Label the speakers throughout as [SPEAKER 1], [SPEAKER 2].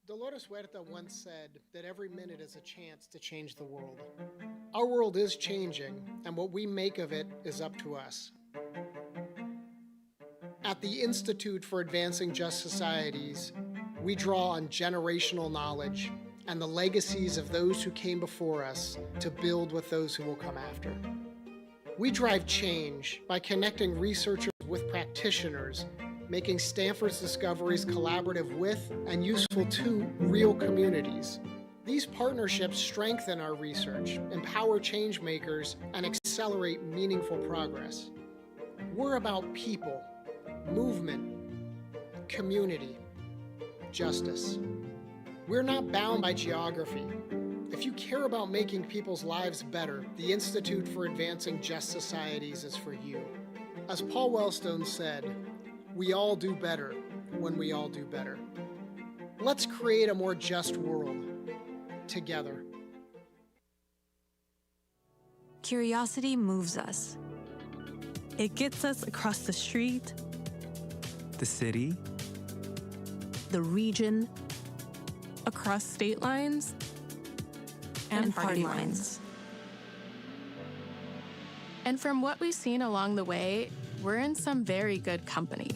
[SPEAKER 1] Dolores Huerta once said that every minute is a chance to change the world. Our world is changing, and what we make of it is up to us. At the Institute for Advancing Just Societies, we draw on generational knowledge and the legacies of those who came before us to build with those who will come after. We drive change by connecting researchers with practitioners, making Stanford's discoveries collaborative with and useful to real communities. These partnerships strengthen our research, empower change makers, and accelerate meaningful progress. We're about people, movement, community, justice. We're not bound by geography. If you care about making people's lives better, the Institute for Advancing Just Societies is for you. As Paul Wellstone said, we all do better when we all do better. Let's create a more just world together.
[SPEAKER 2] Curiosity moves us.
[SPEAKER 3] It gets us across the street,
[SPEAKER 4] the city,
[SPEAKER 2] the region,
[SPEAKER 3] across state lines,
[SPEAKER 2] and party lines.
[SPEAKER 3] And from what we've seen along the way, we're in some very good company,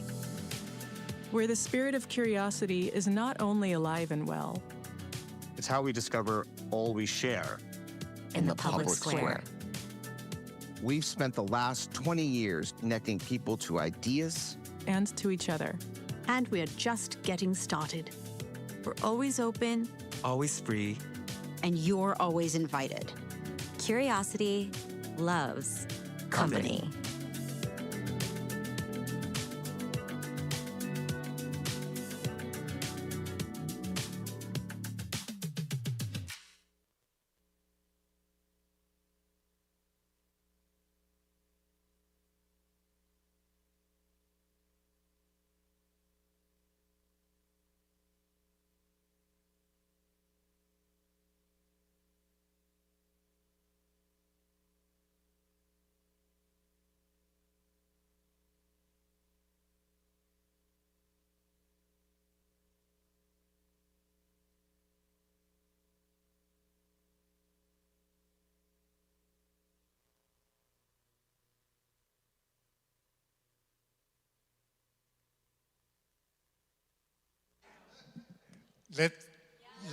[SPEAKER 3] where the spirit of curiosity is not only alive and well.
[SPEAKER 5] It's how we discover all we share
[SPEAKER 2] in the public square.
[SPEAKER 6] We've spent the last 20 years connecting people to ideas
[SPEAKER 3] And to each other.
[SPEAKER 2] And we are just getting started. We're always open.
[SPEAKER 4] always free.
[SPEAKER 7] And you're always invited.
[SPEAKER 2] Curiosity loves company.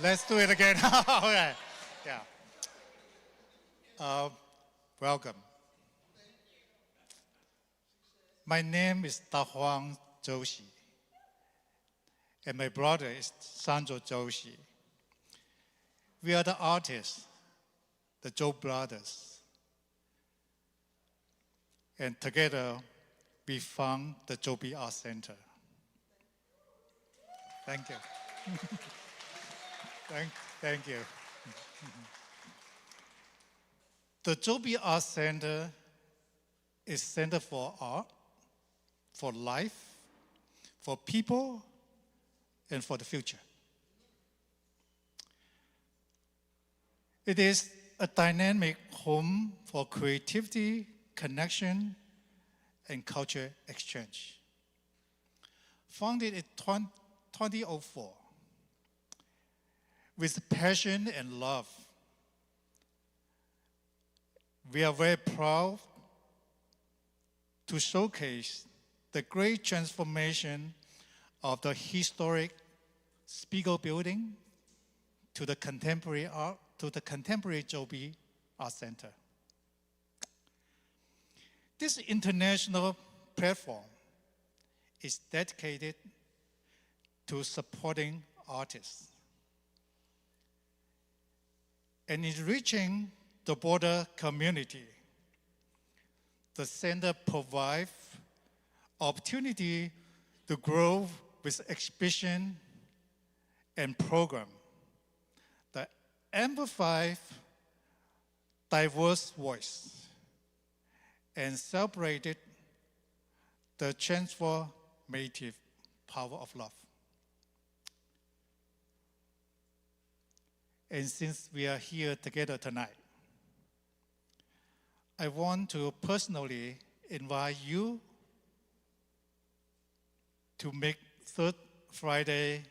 [SPEAKER 8] Let's do it again. All right. Yeah. Welcome. My name is Dahuang Zhou, and my brother is Sanjo Zhou. We are the artists, the Zhou brothers. And together, we found the Zhou B Art Center. Thank you. Thank you. The Zhou B Art Center is center for art, for life, for people, and for the future. It is a dynamic home for creativity, connection, and culture exchange. Founded in 2004, with passion and love, we are very proud to showcase the great transformation of the historic Spiegel building to the contemporary art, to the contemporary Zhou B Art Center. This international platform is dedicated to supporting artists and enriching the broader community. The center provides opportunity to grow with exhibition and program that amplify diverse voice and celebrated the transformative power of love. And since we are here together tonight, I want to personally invite you to make third Friday,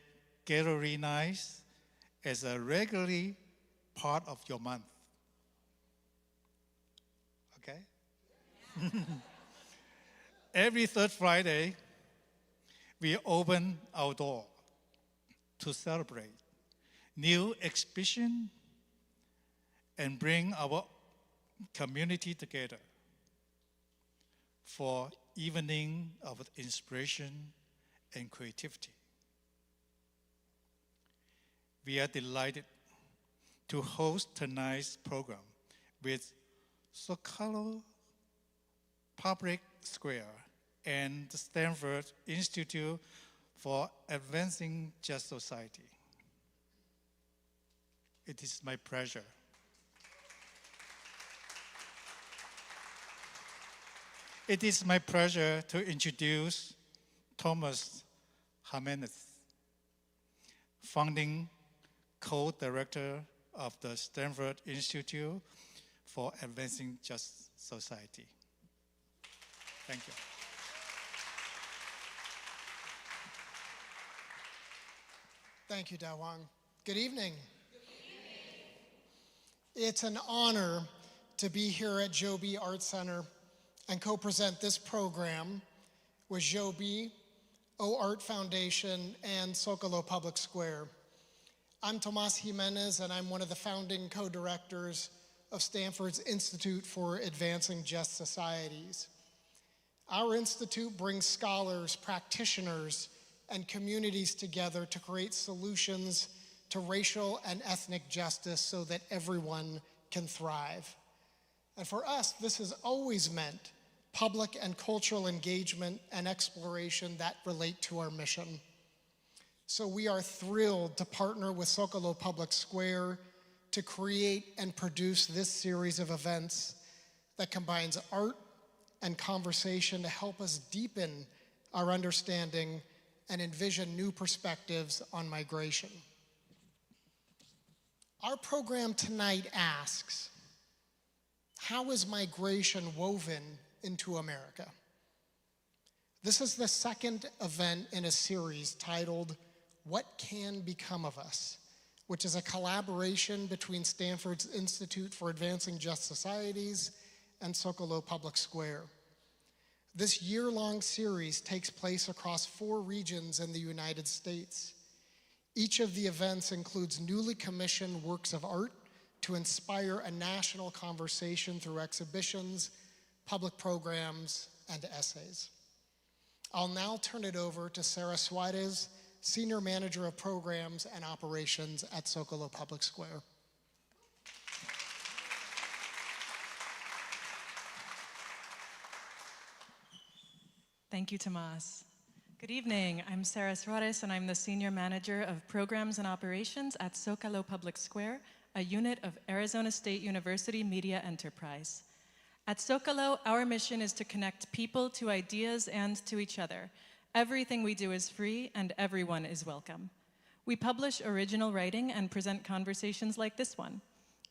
[SPEAKER 8] gallery nights as a regularly part of your month. Okay? Every third Friday, we open our door to celebrate new exhibition and bring our community together for evening of inspiration and creativity. We are delighted to host tonight's program with Zócalo Public Square and the Stanford Institute for Advancing Just Society. It is my pleasure. It is my pleasure to introduce Thomas Jimenez, founding co-director of the Stanford Institute for Advancing Just Society. Thank you.
[SPEAKER 1] Thank you, Dawang. Good evening. It's an honor to be here at Zhou B Art Center and co-present this program with Zhou B, O Art Foundation, and Zócalo Public Square. I'm Tomas Jimenez, and I'm one of the founding co-directors of Stanford's Institute for Advancing Just Societies. Our institute brings scholars, practitioners, and communities together to create solutions to racial and ethnic justice so that everyone can thrive. And for us, this has always meant public and cultural engagement and exploration that relate to our mission. So we are thrilled to partner with Zócalo Public Square to create and produce this series of events that combines art and conversation to help us deepen our understanding and envision new perspectives on migration. Our program tonight asks, how is migration woven into America? This is the second event in a series titled, What Can Become of Us?, which is a collaboration between Stanford's Institute for Advancing Just Societies and Zócalo Public Square. This year-long series takes place across 4 regions in the United States. Each of the events includes newly commissioned works of art to inspire a national conversation through exhibitions, public programs, and essays. I'll now turn it over to Sarah Suarez, Senior Manager of Programs and Operations at Zócalo Public Square.
[SPEAKER 3] Thank you, Tomas. Good evening. I'm Sarah Suarez, and I'm the Senior Manager of Programs and Operations at Zócalo Public Square, a unit of Arizona State University Media Enterprise. At Zócalo, our mission is to connect people to ideas and to each other. Everything we do is free, and everyone is welcome. We publish original writing and present conversations like this one.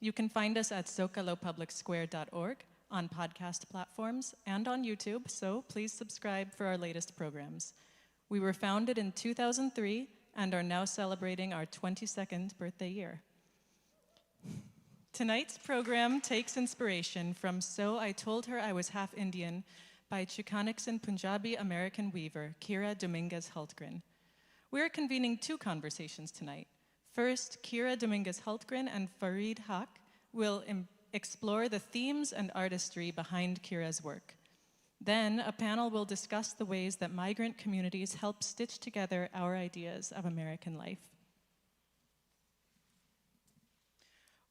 [SPEAKER 3] You can find us at zocalopublicsquare.org, on podcast platforms, and on YouTube, so please subscribe for our latest programs. We were founded in 2003 and are now celebrating our 22nd birthday year. Tonight's program takes inspiration from So I Told Her I Was Half Indian by Chicanxan Punjabi American weaver Kira Dominguez Hultgren. We are convening 2 conversations tonight. First, Kira Dominguez Hultgren and Fareed Haque will explore the themes and artistry behind Kira's work. Then, a panel will discuss the ways that migrant communities help stitch together our ideas of American life.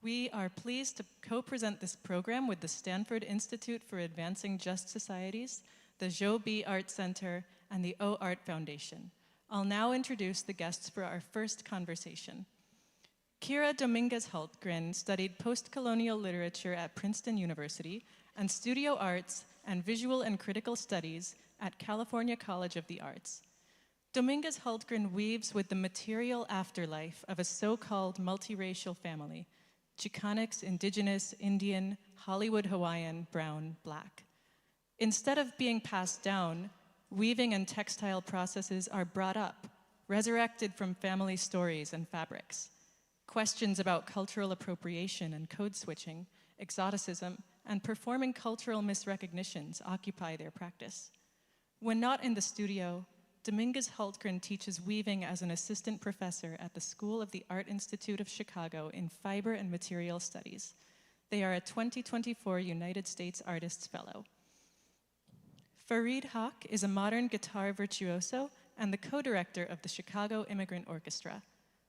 [SPEAKER 3] We are pleased to co-present this program with the Stanford Institute for Advancing Just Societies, the Zhou B Art Center, and the O Art Foundation. I'll now introduce the guests for our first conversation. Kira Dominguez Hultgren studied post-colonial literature at Princeton University and studio arts and visual and critical studies at California College of the Arts. Dominguez Hultgren weaves with the material afterlife of a so-called multiracial family: Chicanx, Indigenous, Indian, Hollywood Hawaiian, brown, black. Instead of being passed down, weaving and textile processes are brought up, resurrected from family stories and fabrics. Questions about cultural appropriation and code switching, exoticism, and performing cultural misrecognitions occupy their practice. When not in the studio, Dominguez Hultgren teaches weaving as an assistant professor at the School of the Art Institute of Chicago in Fiber and Material Studies. They are a 2024 United States Artists Fellow. Fareed Haque is a modern guitar virtuoso and the co-director of the Chicago Immigrant Orchestra.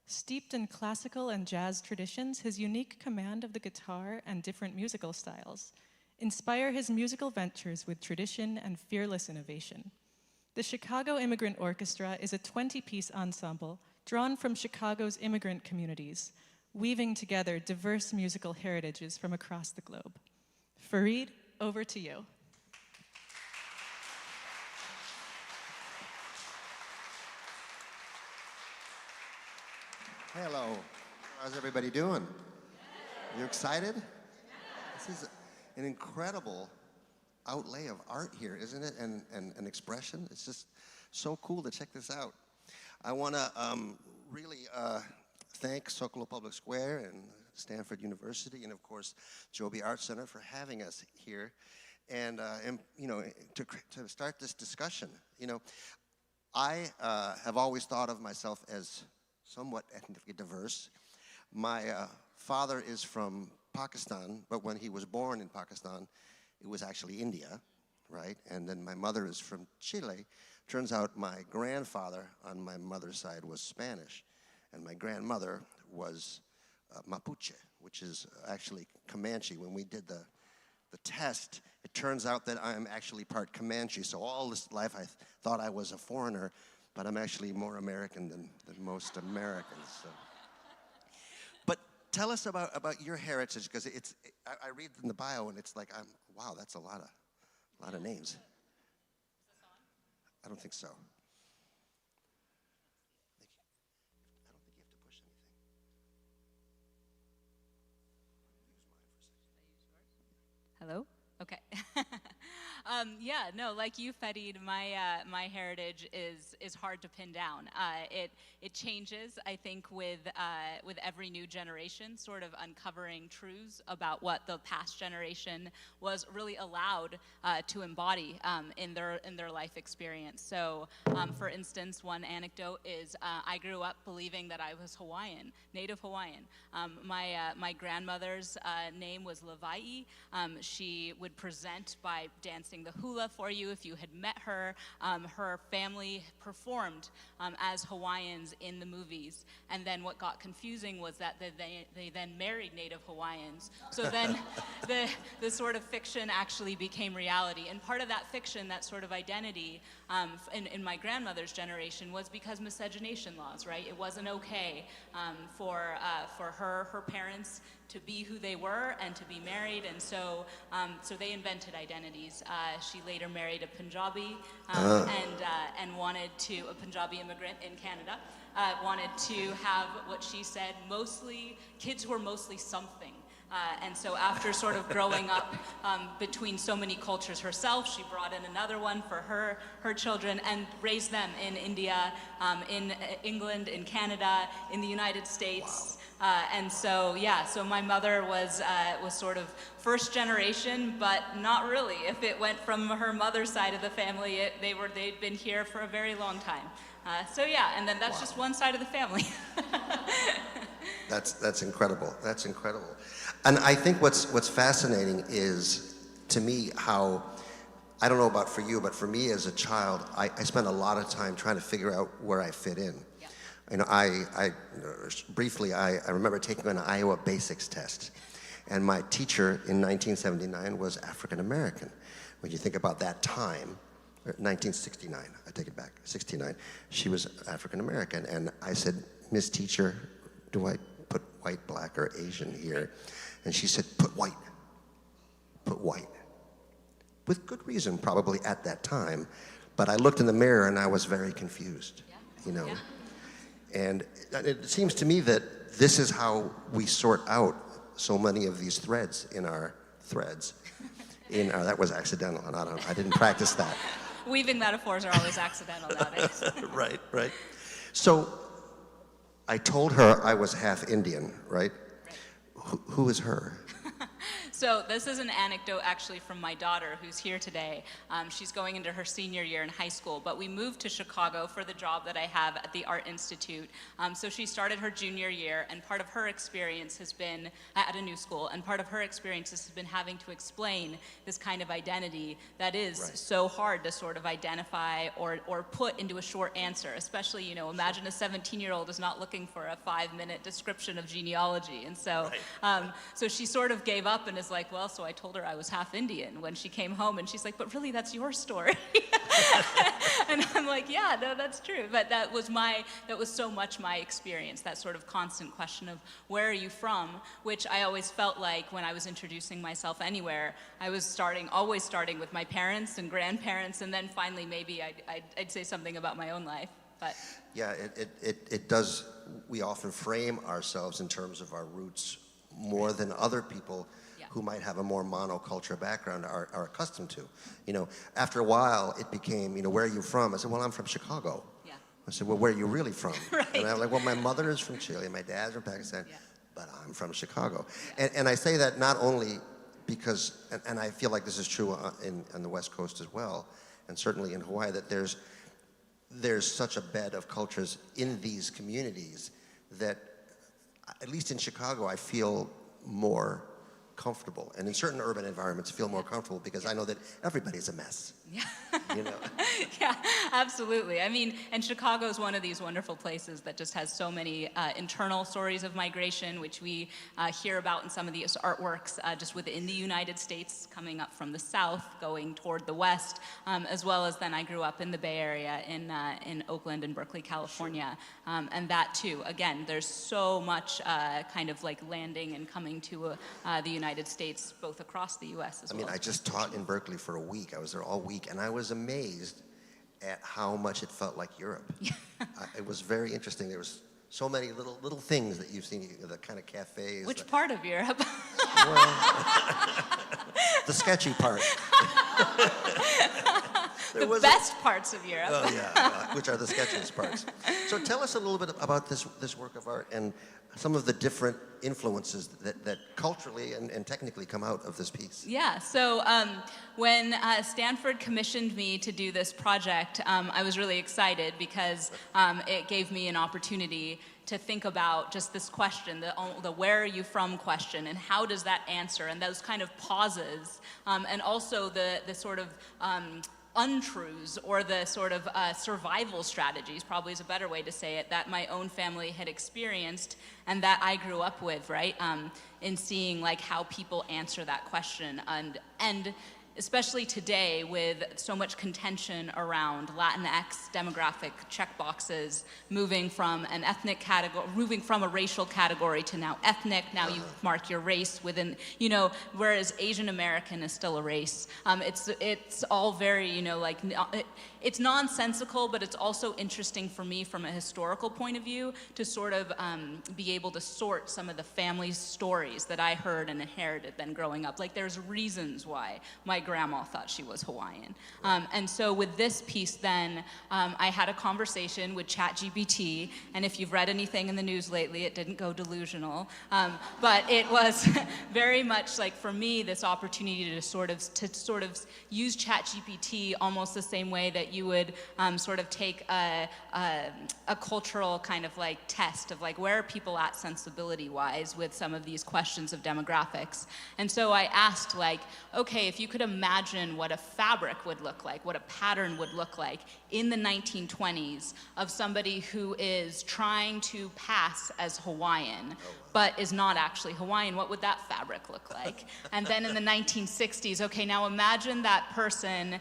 [SPEAKER 3] Steeped in classical and jazz traditions, his unique command of the guitar and different musical styles inspire his musical ventures with tradition and fearless innovation. The Chicago Immigrant Orchestra is a 20-piece ensemble drawn from Chicago's immigrant communities, weaving together diverse musical heritages from across the globe. Fareed, over to you.
[SPEAKER 9] Hello. How's everybody doing? You excited? This is an incredible outlay of art here, isn't it? And an expression. It's just so cool to check this out. I want to really thank Zócalo Public Square and Stanford University, and of course Zhou B Art Center for having us here, and you know, to start this discussion. You know, I have always thought of myself as somewhat ethnically diverse. My father is from Pakistan, but when he was born in Pakistan, it was actually India, right? And then my mother is from Chile. Turns out my grandfather on my mother's side was Spanish, and my grandmother was Mapuche, which is actually Comanche. When we did the test, it turns out that I'm actually part Comanche, so all this life I thought I was a foreigner, but I'm actually more American than most Americans. So. But tell us about your heritage, because I read in the bio and it's like, wow, that's a lot of names. Is this on? I don't think so. I don't think you have to push anything. Use mine for a second.
[SPEAKER 10] Hello? Okay. Yeah, no, like you, Fareed, my heritage is hard to pin down. It changes, I think, with every new generation, sort of uncovering truths about what the past generation was really allowed to embody in their life experience. So, for instance, one anecdote is I grew up believing that I was Hawaiian, Native Hawaiian. My grandmother's name was Leva'i. She would present by dancing the hula for you if you had met her. Her family performed as Hawaiians in the movies, and then what got confusing was that they then married Native Hawaiians. So then the sort of fiction actually became reality, and part of that fiction, that sort of identity in my grandmother's generation, was because miscegenation laws, right? It wasn't okay for her parents to be who they were and to be married, and so they invented identities. She later married a Punjabi and wanted to, a Punjabi immigrant in Canada, wanted to have what she said, kids who were mostly something. And so after sort of growing up between so many cultures herself, she brought in another one for her children and raised them in India, in England, in Canada, in the United States. Wow. And so, yeah, so my mother was sort of first generation, but not really. If it went from her mother's side of the family, they'd been here for a very long time. So yeah, and then that's just one side of the family.
[SPEAKER 9] That's incredible. That's incredible. And I think what's fascinating is, to me, how, I don't know about for you, but for me as a child, I spent a lot of time trying to figure out where I fit in. Yeah. You know, I remember taking an Iowa Basics test, and my teacher in 1979 was African American. When you think about that time, 1969, I take it back, 69, she was African American, and I said, Miss Teacher, do I put white, black, or Asian here? And she said, put white. With good reason, probably at that time, but I looked in the mirror and I was very confused, you know. Yeah. And it seems to me that this is how we sort out so many of these threads in our threads. That was accidental, and I didn't practice that.
[SPEAKER 10] Weaving metaphors are always accidental nowadays.
[SPEAKER 9] Right. So I told her I was half Indian, right? Who is her?
[SPEAKER 10] So this is an anecdote actually from my daughter who's here today. She's going into her senior year in high school, but we moved to Chicago for the job that I have at the Art Institute. So she started her junior year, and part of her experience has been at a new school, and part of her experience has been having to explain this kind of identity that is so hard to sort of identify or put into a short answer, especially, you know, imagine a 17-year-old is not looking for a 5-minute description of genealogy. And so, so she sort of gave up and is like, well, so I told her I was half Indian when she came home, and she's like, but really that's your story. And I'm like, yeah, no, that's true. But that was so much my experience, that sort of constant question of where are you from, which I always felt like when I was introducing myself anywhere, I was always starting with my parents and grandparents, and then finally maybe I'd say something about my own life. But
[SPEAKER 9] yeah, it does, we often frame ourselves in terms of our roots more than other people who might have a more monoculture background are accustomed to. You know, after a while, it became, you know, where are you from? I said, well, I'm from Chicago. Yeah. I said, well, where are you really from? And I'm like, well, my mother is from Chile, my dad's from Pakistan, but I'm from Chicago. And I say that not only because, and I feel like this is true on the West Coast as well, and certainly in Hawaii, that there's such a bed of cultures in these communities that, at least in Chicago, I feel more comfortable, and in certain urban environments feel more comfortable because I know that everybody's a mess. Yeah. You know?
[SPEAKER 10] Yeah, absolutely. I mean, and Chicago is one of these wonderful places that just has so many internal stories of migration, which we hear about in some of these artworks just within the United States, coming up from the South, going toward the West, as well as then I grew up in the Bay Area in Oakland and Berkeley, California. And that too, again, there's so much kind of like landing and coming to the United States, both across the U.S. as well.
[SPEAKER 9] I mean, I just taught in Berkeley for a week. I was there all week, and I was amazed at how much it felt like Europe. It was very interesting. There was so many little things that you've seen, the kind of cafes.
[SPEAKER 10] Which part of Europe?
[SPEAKER 9] Well, the sketchy part.
[SPEAKER 10] The best parts of Europe.
[SPEAKER 9] Oh yeah, which are the sketchiest parts. So tell us a little bit about this work of art and some of the different influences that culturally and technically come out of this piece.
[SPEAKER 10] Yeah, so when Stanford commissioned me to do this project, I was really excited because it gave me an opportunity to think about just this question, the where are you from question, and how does that answer, and those kind of pauses, and also the sort of untruths or the sort of survival strategies, probably is a better way to say it, that my own family had experienced and that I grew up with, right? In seeing like how people answer that question, and especially today with so much contention around Latinx demographic checkboxes, moving from an ethnic category, moving from a racial category to now ethnic. Now you mark your race within, you know, whereas Asian American is still a race. It's all very, you know, like, it's nonsensical, but it's also interesting for me from a historical point of view to sort of be able to sort some of the family stories that I heard and inherited then growing up. Like, there's reasons why my grandma thought she was Hawaiian. And so with this piece then, I had a conversation with ChatGPT, and if you've read anything in the news lately, it didn't go delusional. But it was very much like, for me, this opportunity to sort of use ChatGPT almost the same way that you would sort of take a cultural kind of like test of like, where are people at sensibility-wise with some of these questions of demographics. And so I asked, like, okay, if you could imagine what a fabric would look like, what a pattern would look like in the 1920s of somebody who is trying to pass as Hawaiian, but is not actually Hawaiian, what would that fabric look like? And then in the 1960s, okay, now imagine that person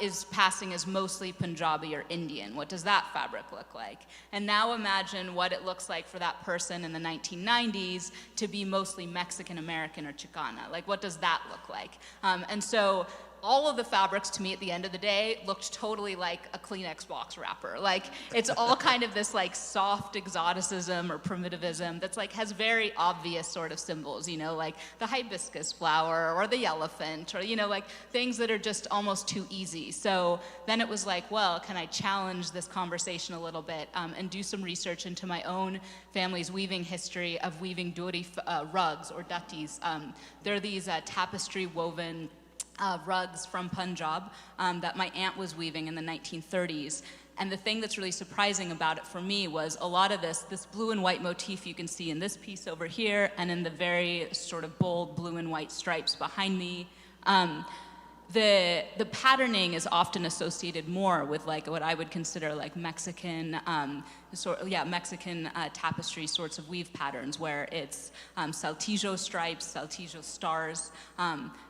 [SPEAKER 10] is passing as mostly Punjabi or Indian. What does that fabric look like? And now imagine what it looks like for that person in the 1990s to be mostly Mexican American or Chicana. Like, what does that look like? And so all of the fabrics to me at the end of the day looked totally like a Kleenex box wrapper. Like, it's all kind of this like soft exoticism or primitivism that's like has very obvious sort of symbols, you know, like the hibiscus flower or the elephant, or, you know, like things that are just almost too easy. So then it was like, well, can I challenge this conversation a little bit and do some research into my own family's weaving history of weaving duri rugs or dattis. They're these tapestry woven rugs from Punjab that my aunt was weaving in the 1930s. And the thing that's really surprising about it for me was a lot of this blue and white motif you can see in this piece over here and in the very sort of bold blue and white stripes behind me. The patterning is often associated more with like what I would consider like Mexican, Mexican tapestry sorts of weave patterns, where it's saltillo stripes, saltillo stars,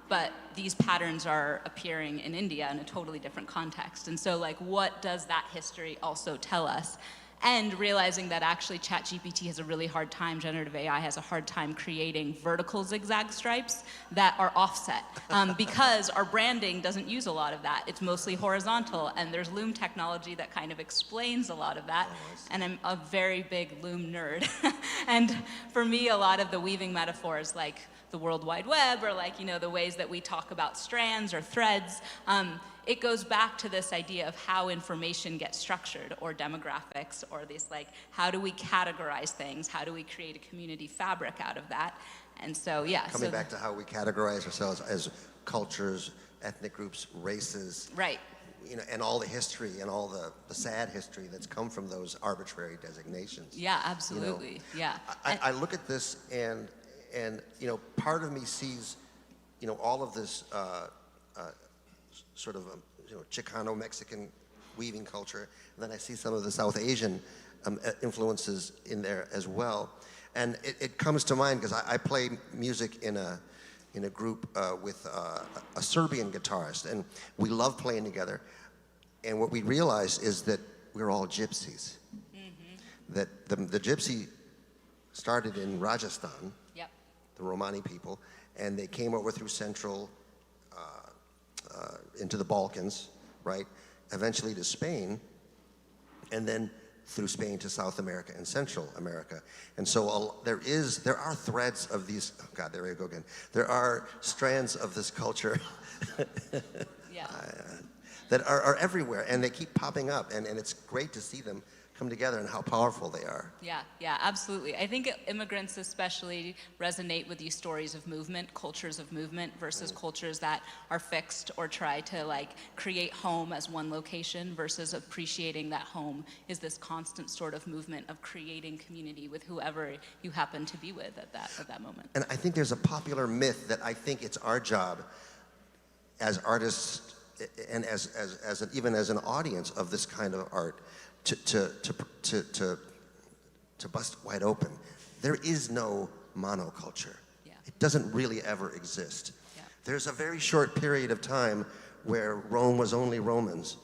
[SPEAKER 10] but these patterns are appearing in India in a totally different context. And so like, what does that history also tell us? And realizing that actually ChatGPT has a really hard time, generative AI has a hard time creating vertical zigzag stripes that are offset because our branding doesn't use a lot of that. It's mostly horizontal, and there's loom technology that kind of explains a lot of that. And I'm a very big loom nerd. And for me, a lot of the weaving metaphors, like the World Wide Web, or like, you know, the ways that we talk about strands or threads, it goes back to this idea of how information gets structured, or demographics, or this like, how do we categorize things? How do we create a community fabric out of that? And so, yeah.
[SPEAKER 9] Coming back to how we categorize ourselves as cultures, ethnic groups, races.
[SPEAKER 10] Right.
[SPEAKER 9] You know, and all the history and all the sad history that's come from those arbitrary designations.
[SPEAKER 10] Yeah, absolutely.
[SPEAKER 9] You know,
[SPEAKER 10] yeah.
[SPEAKER 9] I look at this and you know, part of me sees, you know, all of this sort of you know, Chicano-Mexican weaving culture, and then I see some of the South Asian influences in there as well. And it comes to mind because I play music in a group with a Serbian guitarist, and we love playing together. And what we realize is that we're all gypsies. Mm-hmm. That the gypsy started in Rajasthan, yep, the Romani people, and they came over through Central into the Balkans, right? Eventually to Spain, and then through Spain to South America and Central America. And so there are threads of these, oh God, there we go again. There are strands of this culture
[SPEAKER 10] yeah.
[SPEAKER 9] That are everywhere, and they keep popping up, and it's great to see them come together and how powerful they are.
[SPEAKER 10] Yeah, absolutely. I think immigrants especially resonate with these stories of movement, cultures of movement, versus cultures that are fixed or try to like create home as one location, versus appreciating that home is this constant sort of movement of creating community with whoever you happen to be with at that moment.
[SPEAKER 9] And I think there's a popular myth that I think it's our job as artists and even as an audience of this kind of art to bust wide open. There is no monoculture.
[SPEAKER 10] Yeah.
[SPEAKER 9] It doesn't really ever exist.
[SPEAKER 10] Yeah.
[SPEAKER 9] There's a very short period of time where Rome was only Romans.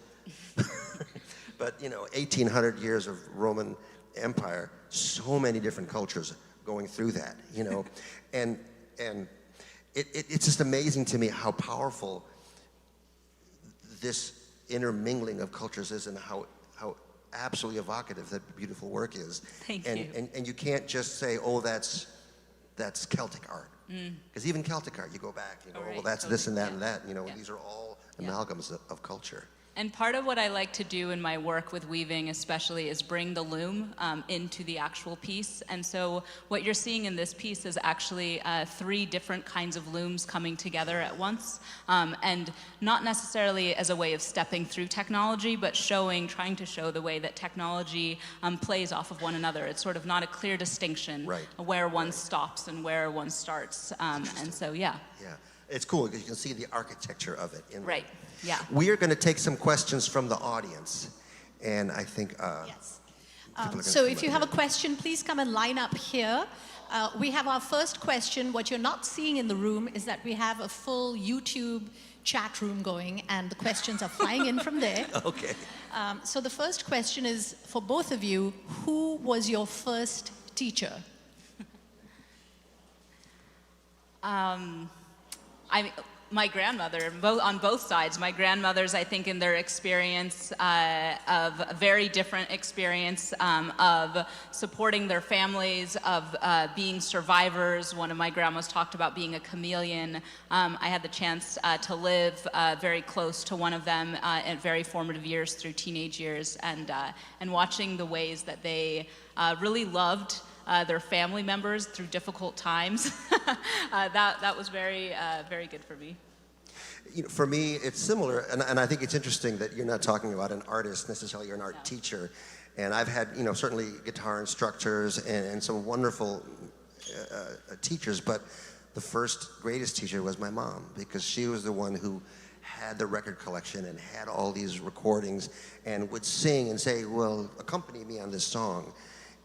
[SPEAKER 9] But, you know, 1,800 years of Roman Empire, so many different cultures going through that, you know. and it's just amazing to me how powerful this intermingling of cultures is, and how absolutely evocative that beautiful work is.
[SPEAKER 10] Thank you.
[SPEAKER 9] And you can't just say, oh, that's Celtic art. Because even Celtic art, you go back, you know,
[SPEAKER 10] right,
[SPEAKER 9] well, that's
[SPEAKER 10] totally.
[SPEAKER 9] this and that and that. You know,
[SPEAKER 10] Yeah.
[SPEAKER 9] these are all amalgams of culture.
[SPEAKER 10] And part of what I like to do in my work with weaving especially is bring the loom into the actual piece. And so what you're seeing in this piece is actually 3 different kinds of looms coming together at once. And not necessarily as a way of stepping through technology, but trying to show the way that technology plays off of one another. It's sort of not a clear distinction,
[SPEAKER 9] right,
[SPEAKER 10] where one stops and where one starts. And so, yeah.
[SPEAKER 9] Yeah, it's cool because you can see the architecture of it.
[SPEAKER 10] Right. Yeah.
[SPEAKER 9] We are going to take some questions from the audience, and I think
[SPEAKER 11] yes. So if you have a question, please come and line up here. We have our first question. What you're not seeing in the room is that we have a full YouTube chat room going, and the questions are flying in from there.
[SPEAKER 9] Okay.
[SPEAKER 11] So the first question is for both of you. Who was your first teacher?
[SPEAKER 10] my grandmother, on both sides. My grandmothers, I think, in their experience of a very different experience of supporting their families, of being survivors. One of my grandmas talked about being a chameleon. I had the chance to live very close to one of them at very formative years through teenage years, and watching the ways that they really loved their family members through difficult times. That was very, very good for me.
[SPEAKER 9] You know, for me, it's similar, and I think it's interesting that you're not talking about an artist necessarily, you're an art teacher. And I've had, you know, certainly guitar instructors and some wonderful teachers, but the first greatest teacher was my mom, because she was the one who had the record collection and had all these recordings and would sing and say, well, accompany me on this song.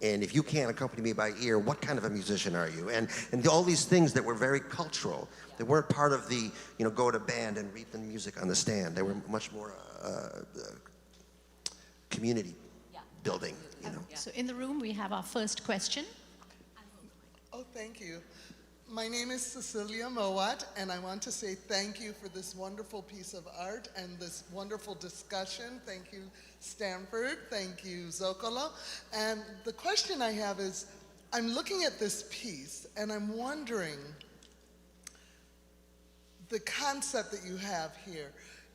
[SPEAKER 9] And if you can't accompany me by ear, what kind of a musician are you? And all these things that were very cultural. They weren't part of the, you know, go to band and read the music on the stand. They were much more community building, you know.
[SPEAKER 11] So in the room, we have our first question.
[SPEAKER 12] Oh, thank you. My name is Cecilia Mowat, and I want to say thank you for this wonderful piece of art and this wonderful discussion. Thank you, Stanford. Thank you, Zócalo. And the question I have is, I'm looking at this piece, and I'm wondering, the concept that you have here,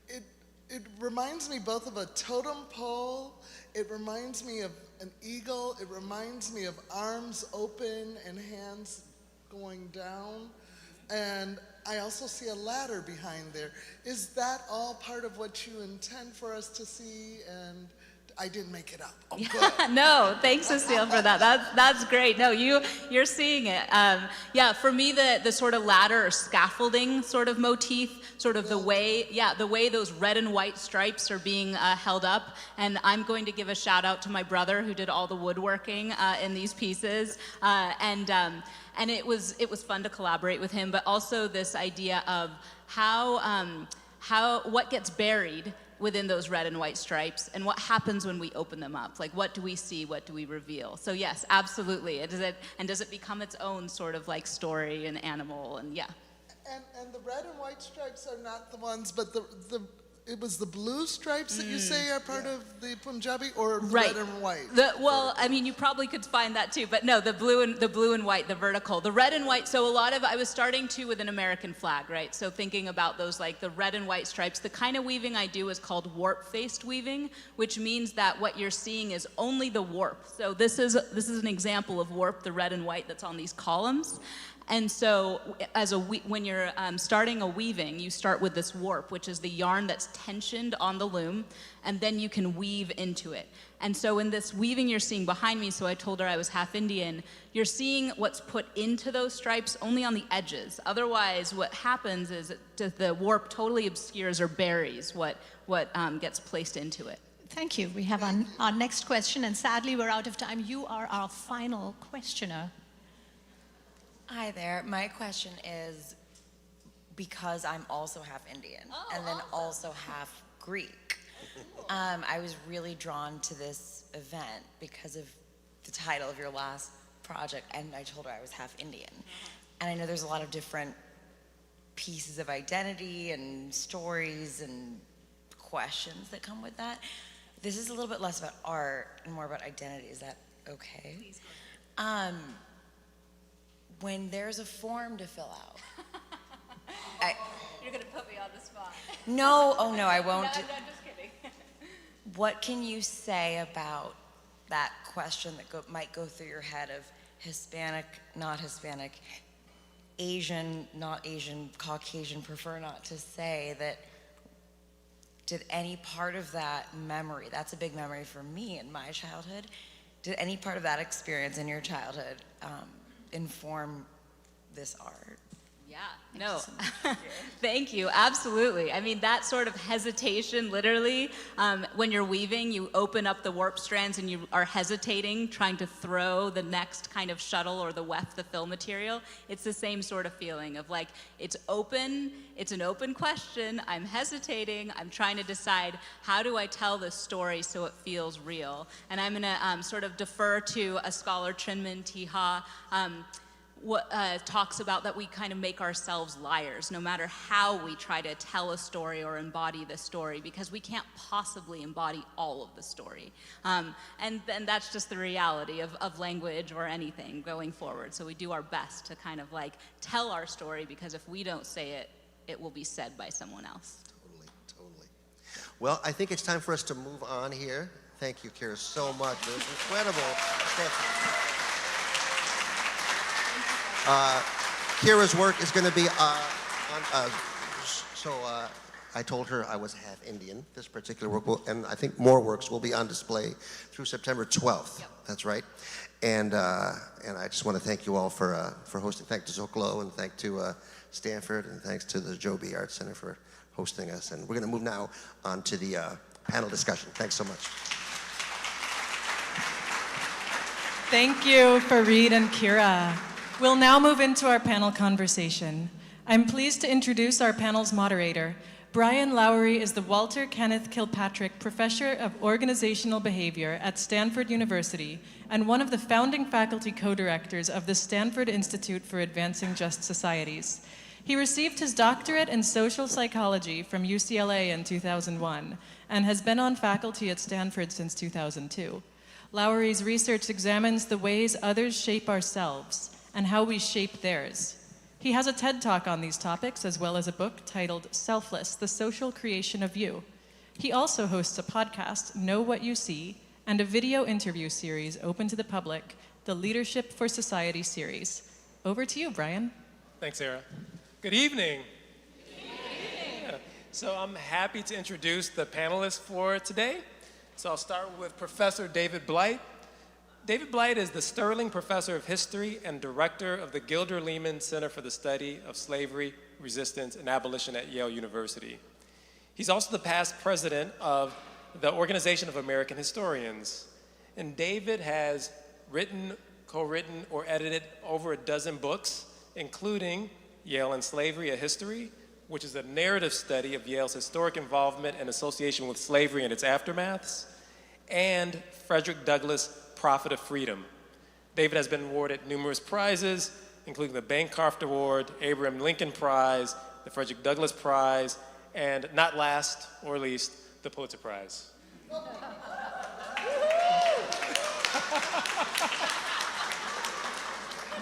[SPEAKER 12] it reminds me both of a totem pole, it reminds me of an eagle, it reminds me of arms open and hands going down, and I also see a ladder behind there. Is that all part of what you intend for us to see? And I didn't make it up. Oh, good.
[SPEAKER 10] No, thanks, Cecile, for that. That's great. No, you're seeing it. Yeah, for me, the sort of ladder or scaffolding sort of motif, sort of the way those red and white stripes are being held up. And I'm going to give a shout out to my brother who did all the woodworking in these pieces. And it was fun to collaborate with him, but also this idea of what gets buried within those red and white stripes, and what happens when we open them up. Like, what do we see, what do we reveal? So yes, absolutely. Does it become its own sort of like story and animal, and yeah.
[SPEAKER 12] And the red and white stripes are not the ones, but it was the blue stripes that you say are part of the Punjabi, or the red and white?
[SPEAKER 10] Well, I mean, you probably could find that too, but no, the blue and white, the vertical. The red and white, so I was starting with an American flag, right? So thinking about those, like the red and white stripes, the kind of weaving I do is called warp-faced weaving, which means that what you're seeing is only the warp. So this is an example of warp, the red and white that's on these columns. And so when you're starting a weaving, you start with this warp, which is the yarn that's tensioned on the loom, and then you can weave into it. And so in this weaving you're seeing behind me, so I told her I was half Indian, you're seeing what's put into those stripes only on the edges. Otherwise, what happens is the warp totally obscures or buries what gets placed into it.
[SPEAKER 11] Thank you. We have our next question, and sadly we're out of time. You are our final questioner.
[SPEAKER 13] Hi there. My question is, because I'm also half Indian and then also half Greek, I was really drawn to this event because of the title of your last project, and I told her I was half Indian. And I know there's a lot of different pieces of identity and stories and questions that come with that. This is a little bit less about art and more about identity. Is that okay? Please go ahead. When there's a form to fill out.
[SPEAKER 10] You're going to put me on the spot.
[SPEAKER 13] No, oh no, I won't.
[SPEAKER 10] No, I'm just kidding.
[SPEAKER 13] What can you say about that question that might go through your head of Hispanic, not Hispanic, Asian, not Asian, Caucasian, prefer not to say, that did any part of that memory, that's a big memory for me in my childhood, did any part of that experience in your childhood inform this art?
[SPEAKER 10] Yeah, no, thank you, absolutely. I mean, that sort of hesitation, literally, when you're weaving, you open up the warp strands and you are hesitating, trying to throw the next kind of shuttle or the weft, the fill material. It's the same sort of feeling of like, it's open, it's an open question, I'm hesitating, I'm trying to decide, how do I tell this story so it feels real? And I'm gonna sort of defer to a scholar, Trinman T. Ha. talks about that we kind of make ourselves liars, no matter how we try to tell a story or embody the story, because we can't possibly embody all of the story. And that's just the reality of language or anything going forward. So we do our best to kind of like tell our story, because if we don't say it, it will be said by someone else.
[SPEAKER 9] Totally. Well, I think it's time for us to move on here. Thank you, Kira, so much. It was incredible. Kira's work is going to be I told her I was half Indian. This particular work will, and I think more works will be on display through September 12th. Yep. That's right. And I just want to thank you all for hosting. Thanks to Zócalo, and thanks to Stanford, and thanks to the Zhou B Art Center for hosting us. And we're going to move now on to the panel discussion. Thanks so much.
[SPEAKER 3] Thank you, Fareed and Kira. We'll now move into our panel conversation. I'm pleased to introduce our panel's moderator. Brian Lowery is the Walter Kenneth Kilpatrick Professor of Organizational Behavior at Stanford University and one of the founding faculty co-directors of the Stanford Institute for Advancing Just Societies. He received his doctorate in social psychology from UCLA in 2001 and has been on faculty at Stanford since 2002. Lowery's research examines the ways others shape ourselves and how we shape theirs. He has a TED Talk on these topics, as well as a book titled Selfless, The Social Creation of You. He also hosts a podcast, Know What You See, and a video interview series open to the public, the Leadership for Society series. Over to you, Brian.
[SPEAKER 14] Thanks, Sarah. Good evening. Good evening. Yeah. So I'm happy to introduce the panelists for today. So I'll start with Professor David Blight. David Blight is the Sterling Professor of History and Director of the Gilder Leman Center for the Study of Slavery, Resistance, and Abolition at Yale University. He's also the past president of the Organization of American Historians. And David has written, co-written, or edited over a dozen books, including Yale and Slavery, A History, which is a narrative study of Yale's historic involvement and association with slavery and its aftermaths, and Frederick Douglass, Prophet of Freedom. David has been awarded numerous prizes, including the Bancroft Award, Abraham Lincoln Prize, the Frederick Douglass Prize, and not last or least, the Pulitzer Prize.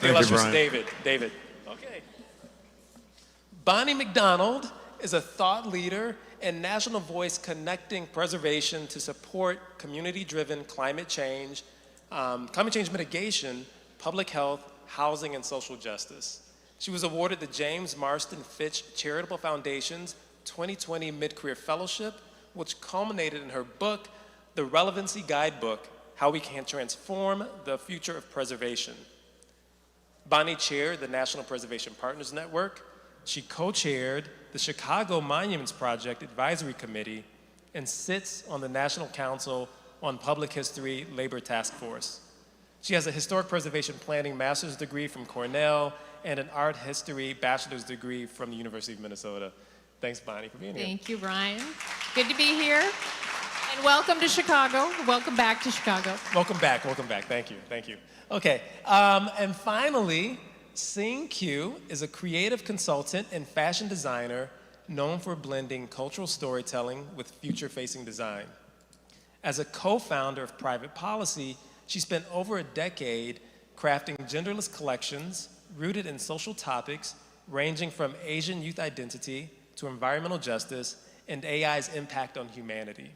[SPEAKER 14] The illustrious David. Okay. Bonnie McDonald is a thought leader and national voice connecting preservation to support community-driven climate change mitigation, public health, housing, and social justice. She was awarded the James Marston Fitch Charitable Foundation's 2020 Mid-Career Fellowship, which culminated in her book, The Relevancy Guidebook, How We Can Transform the Future of Preservation. Bonnie chaired the National Preservation Partners Network. She co-chaired the Chicago Monuments Project Advisory Committee and sits on the National Council on Public History Labor Task Force. She has a Historic Preservation Planning Master's degree from Cornell and an Art History Bachelor's degree from the University of Minnesota. Thanks, Bonnie, for being here.
[SPEAKER 15] Thank you, Brian. Good to be here. And welcome to Chicago. Welcome back to Chicago.
[SPEAKER 14] Welcome back. Thank you. Okay, and finally, Siying Qu is a creative consultant and fashion designer known for blending cultural storytelling with future-facing design. As a co-founder of Private Policy, she spent over a decade crafting genderless collections rooted in social topics ranging from Asian youth identity to environmental justice and AI's impact on humanity.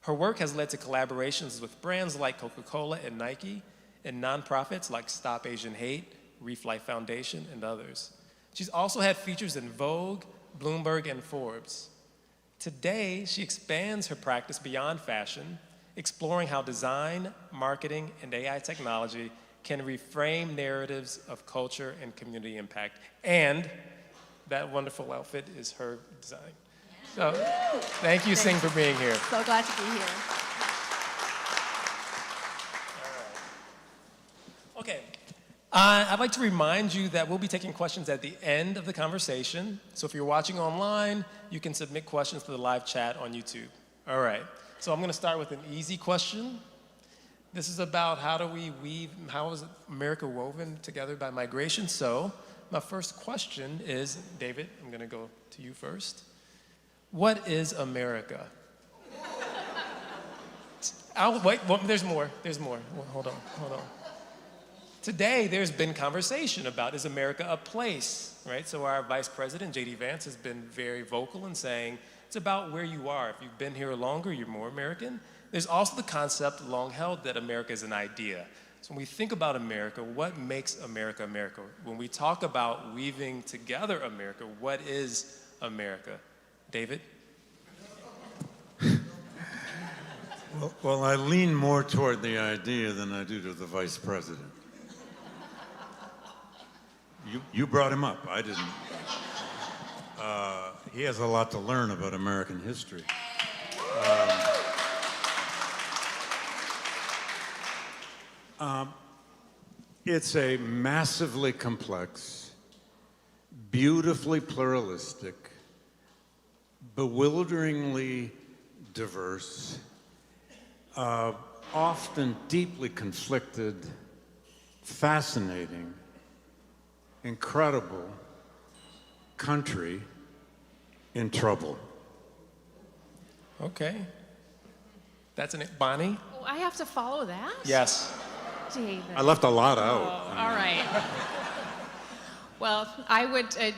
[SPEAKER 14] Her work has led to collaborations with brands like Coca-Cola and Nike and nonprofits like Stop Asian Hate, Reef Life Foundation, and others. She's also had features in Vogue, Bloomberg, and Forbes. Today, she expands her practice beyond fashion, exploring how design, marketing, and AI technology can reframe narratives of culture and community impact. And that wonderful outfit is her design. So, thank you, Siying, for being here.
[SPEAKER 11] So glad to be here.
[SPEAKER 14] Okay. I'd like to remind you that we'll be taking questions at the end of the conversation. So if you're watching online, you can submit questions to the live chat on YouTube. All right. So I'm going to start with an easy question. This is about how do we weave, how is America woven together by migration? So my first question is, David, I'm gonna go to you first. What is America? Wait, well, there's more. Well, hold on. Today, there's been conversation about, is America a place, right? So our Vice President, J.D. Vance, has been very vocal in saying, it's about where you are. If you've been here longer, you're more American. There's also the concept long held that America is an idea. So when we think about America, what makes America America? When we talk about weaving together America, what is America? David?
[SPEAKER 16] Well, I lean more toward the idea than I do to the vice president. You brought him up, I didn't. He has a lot to learn about American history. It's a massively complex, beautifully pluralistic, bewilderingly diverse, often deeply conflicted, fascinating, incredible country in trouble.
[SPEAKER 14] Okay. That's Bonnie?
[SPEAKER 15] Oh, I have to follow that?
[SPEAKER 14] Yes.
[SPEAKER 15] David.
[SPEAKER 16] I left a lot out.
[SPEAKER 15] Oh, all right. Well,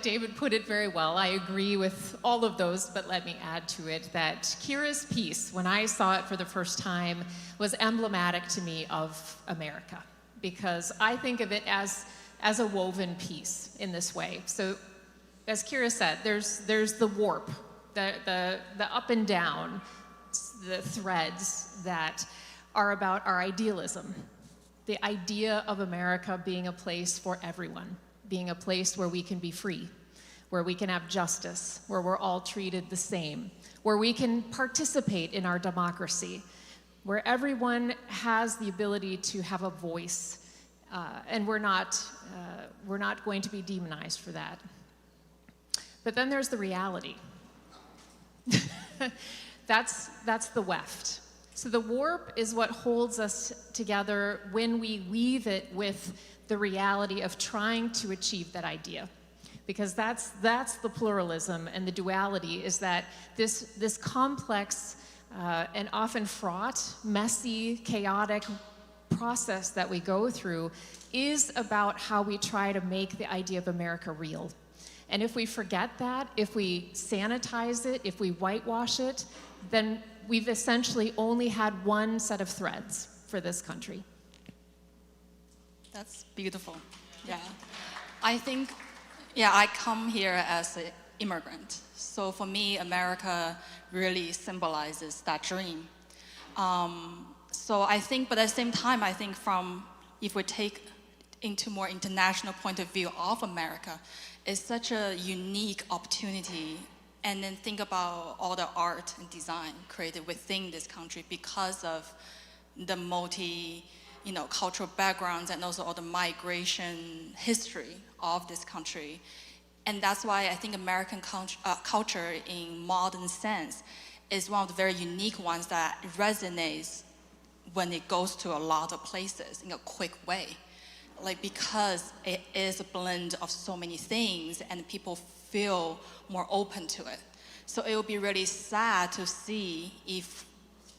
[SPEAKER 15] David put it very well. I agree with all of those, but let me add to it that Kira's piece, when I saw it for the first time, was emblematic to me of America, because I think of it as a woven piece in this way. So, as Kira said, there's the warp, the up and down, the threads that are about our idealism, the idea of America being a place for everyone, being a place where we can be free, where we can have justice, where we're all treated the same, where we can participate in our democracy, where everyone has the ability to have a voice, and we're not going to be demonized for that. But then there's the reality. That's the weft. So the warp is what holds us together when we weave it with the reality of trying to achieve that idea. Because that's the pluralism and the duality, is that this complex and often fraught, messy, chaotic process that we go through is about how we try to make the idea of America real. And if we forget that, if we sanitize it, if we whitewash it, then we've essentially only had one set of threads for this country.
[SPEAKER 17] That's beautiful. Yeah. I think, I come here as an immigrant. So for me, America really symbolizes that dream. So I think, but at the same time, I think if we take into more international point of view of America, it's such a unique opportunity. And then think about all the art and design created within this country because of the cultural backgrounds and also all the migration history of this country. And that's why I think American culture in modern sense is one of the very unique ones that resonates when it goes to a lot of places in a quick way. Because it is a blend of so many things and people feel more open to it. So it would be really sad to see if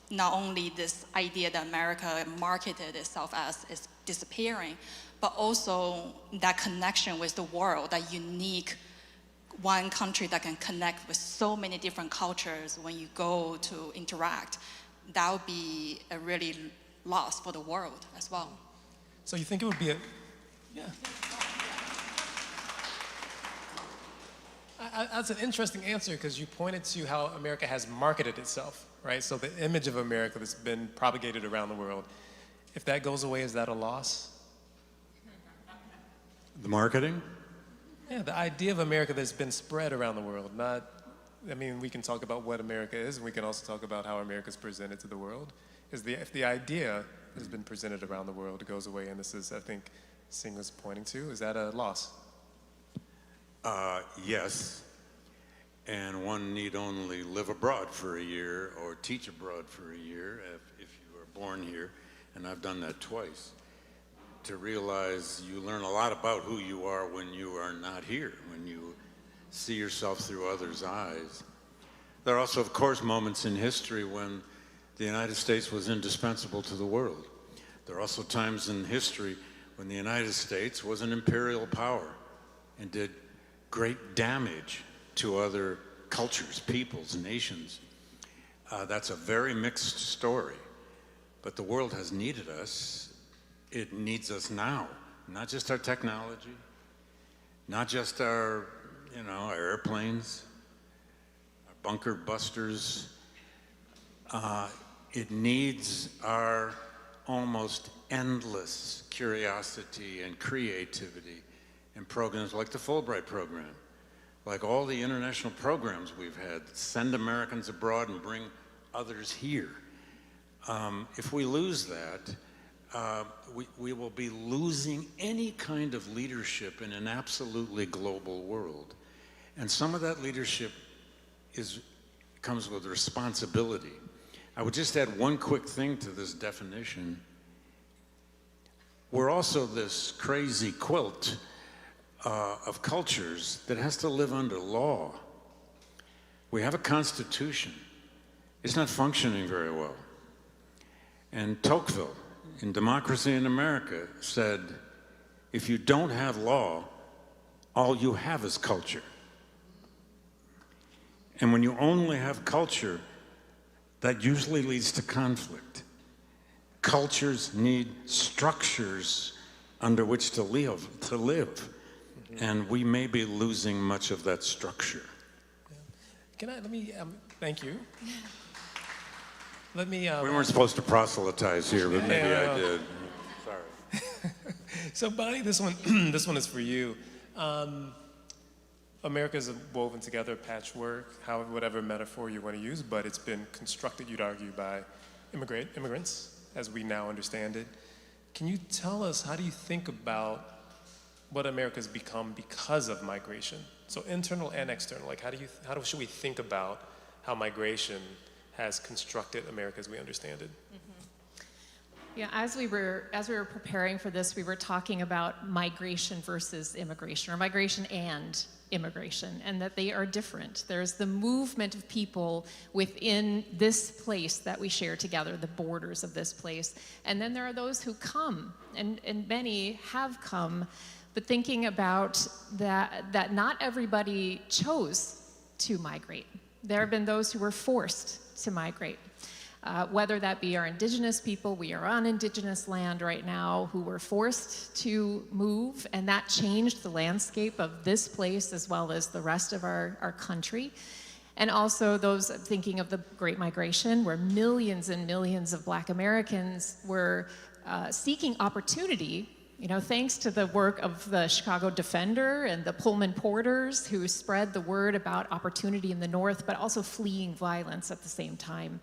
[SPEAKER 17] not only this idea that America marketed itself as is disappearing, but also that connection with the world, that unique one country that can connect with so many different cultures when you go to interact. That would be a really loss for the world as well.
[SPEAKER 14] So you think it would be That's an interesting answer, because you pointed to how America has marketed itself, right? So the image of America that's been propagated around the world, if that goes away, is that a loss?
[SPEAKER 16] The marketing?
[SPEAKER 14] Yeah, the idea of America that's been spread around the world. We can talk about what America is, and we can also talk about how America is presented to the world. If the idea that has been presented around the world goes away, and this is, I think, Siying was pointing to, is that a loss?
[SPEAKER 16] Yes, and one need only live abroad for a year or teach abroad for a year if you are born here, and I've done that twice, to realize you learn a lot about who you are when you are not here, when you see yourself through others' eyes. There are also, of course, moments in history when the United States was indispensable to the world. There are also times in history when the United States was an imperial power and did great damage to other cultures, peoples, nations. That's a very mixed story, but the world has needed us. It needs us now, not just our technology, not just our, our airplanes, our bunker busters. It needs our almost endless curiosity and creativity in programs like the Fulbright program, like all the international programs we've had that send Americans abroad and bring others here. If we lose that, we will be losing any kind of leadership in an absolutely global world. And some of that leadership comes with responsibility. I would just add one quick thing to this definition. We're also this crazy quilt of cultures that has to live under law. We have a constitution. It's not functioning very well. And Tocqueville, in Democracy in America, said, if you don't have law, all you have is culture. And when you only have culture, that usually leads to conflict. Cultures need structures under which to live. And we may be losing much of that structure.
[SPEAKER 14] Thank you. Let me,
[SPEAKER 16] we weren't supposed to proselytize here, but maybe I did. Sorry.
[SPEAKER 14] So Bonnie, this one is for you. America's a woven together patchwork, whatever metaphor you want to use, but it's been constructed, you'd argue, by immigrants, as we now understand it. Can you tell us, how do you think about what America's become because of migration? So internal and external, like how should we think about how migration has constructed America as we understand it?
[SPEAKER 15] Yeah, as we were preparing for this, we were talking about migration versus immigration, or migration and immigration, and that they are different. There's the movement of people within this place that we share together, the borders of this place, and then there are those who come, and many have come, but thinking about that not everybody chose to migrate. There have been those who were forced to migrate. Whether that be our indigenous people, we are on indigenous land right now, who were forced to move, and that changed the landscape of this place as well as the rest of our country. And also those thinking of the Great Migration, where millions and millions of Black Americans were seeking opportunity, thanks to the work of the Chicago Defender and the Pullman Porters, who spread the word about opportunity in the North, but also fleeing violence at the same time.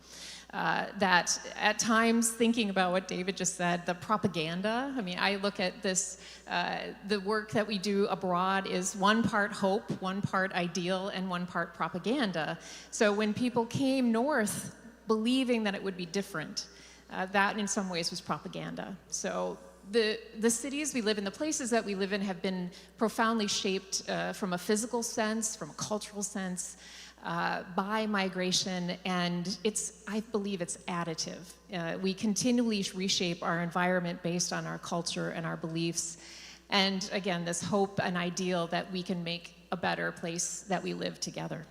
[SPEAKER 15] That at times, thinking about what David just said, the propaganda, I look at this, the work that we do abroad is one part hope, one part ideal, and one part propaganda. So when people came north believing that it would be different, that in some ways was propaganda. So the cities we live in, the places that we live in, have been profoundly shaped from a physical sense, from a cultural sense, by migration, and I believe it's additive. We continually reshape our environment based on our culture and our beliefs, and again, this hope and ideal that we can make a better place that we live together.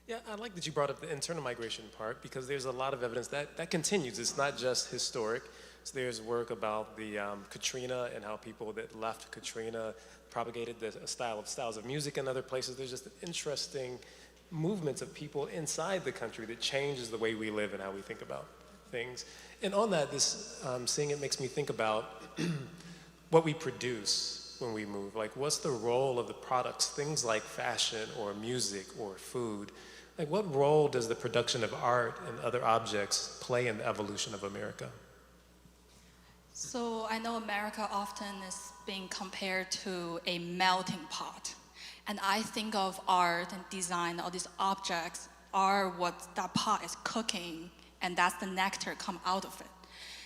[SPEAKER 14] Yeah, I like that you brought up the internal migration part, because there's a lot of evidence that continues. It's not just historic. So there's work about the Katrina and how people that left Katrina propagated the styles of music in other places. There's just interesting movements of people inside the country that changes the way we live and how we think about things. And on that, seeing it makes me think about what we produce when we move. Like, what's the role of the products, things like fashion or music or food? Like, what role does the production of art and other objects play in the evolution of America?
[SPEAKER 17] So I know America often is being compared to a melting pot. And I think of art and design, all these objects are what that pot is cooking, and that's the nectar come out of it.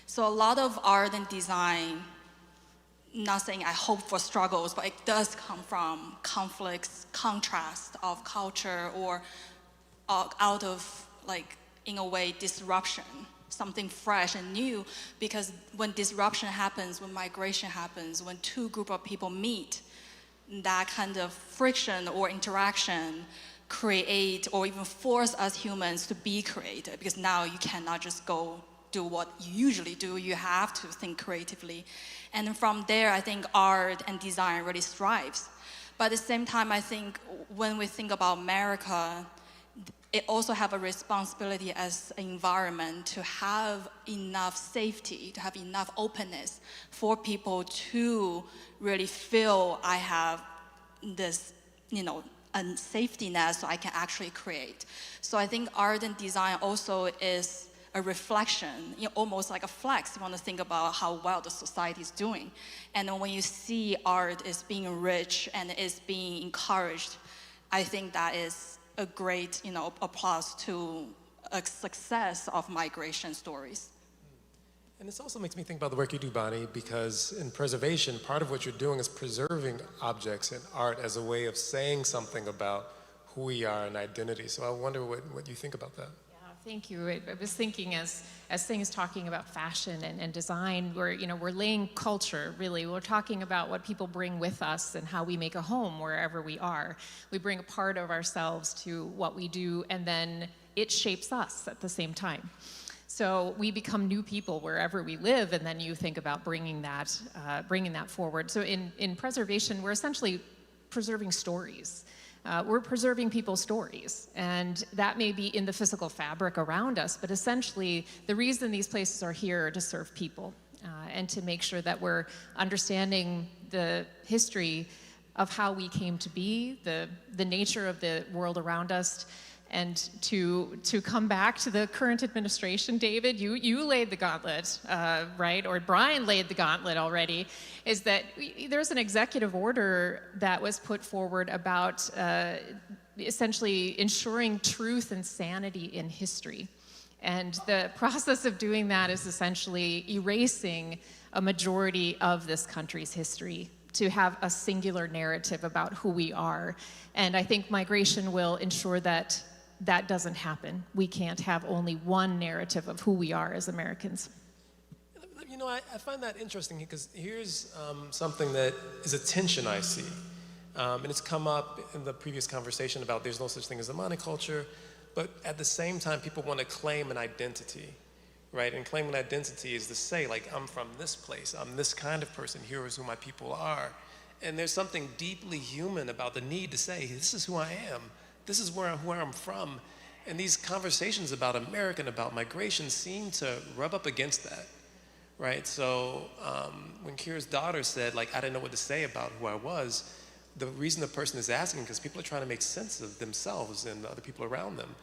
[SPEAKER 17] So a lot of art and design, not saying I hope for struggles, but it does come from conflicts, contrast of culture, or out of, like, in a way, disruption, something fresh and new, because when disruption happens, when migration happens, when two groups of people meet, that kind of friction or interaction create or even force us humans to be creative, because now you cannot just go do what you usually do, you have to think creatively. And from there, I think art and design really thrives. But at the same time, I think when we think about America, it also have a responsibility as an environment to have enough safety, to have enough openness for people to really feel I have this, a safety net so I can actually create. So I think art and design also is a reflection, almost like a flex. You want to think about how well the society is doing. And then when you see art is being enriched and is being encouraged, I think that is a great, applause to a success of migration stories.
[SPEAKER 14] And this also makes me think about the work you do, Bonnie, because in preservation, part of what you're doing is preserving objects and art as a way of saying something about who we are and identity. So I wonder what you think about that.
[SPEAKER 15] Thank you. I was thinking as things talking about fashion and design, we're laying culture, really. We're talking about what people bring with us and how we make a home wherever we are. We bring a part of ourselves to what we do, and then it shapes us at the same time. So we become new people wherever we live, and then you think about bringing that forward. So in preservation, we're essentially preserving stories. We're preserving people's stories, and that may be in the physical fabric around us, but essentially the reason these places are here are to serve people and to make sure that we're understanding the history of how we came to be, the nature of the world around us. And to come back to the current administration, David, you laid the gauntlet, right? Or Brian laid the gauntlet already, is that there's an executive order that was put forward about essentially ensuring truth and sanity in history. And the process of doing that is essentially erasing a majority of this country's history to have a singular narrative about who we are. And I think migration will ensure that that doesn't happen. We can't have only one narrative of who we are as Americans.
[SPEAKER 14] I find that interesting because here's something that is a tension I see. And it's come up in the previous conversation about there's no such thing as a monoculture, but at the same time, people want to claim an identity, right? And claiming an identity is to say, like, I'm from this place, I'm this kind of person, here is who my people are. And there's something deeply human about the need to say, this is who I am. This is where I'm from. And these conversations about America and about migration seem to rub up against that, right? So when Kira's daughter said, like, I didn't know what to say about who I was, the reason the person is asking because people are trying to make sense of themselves and the other people around them.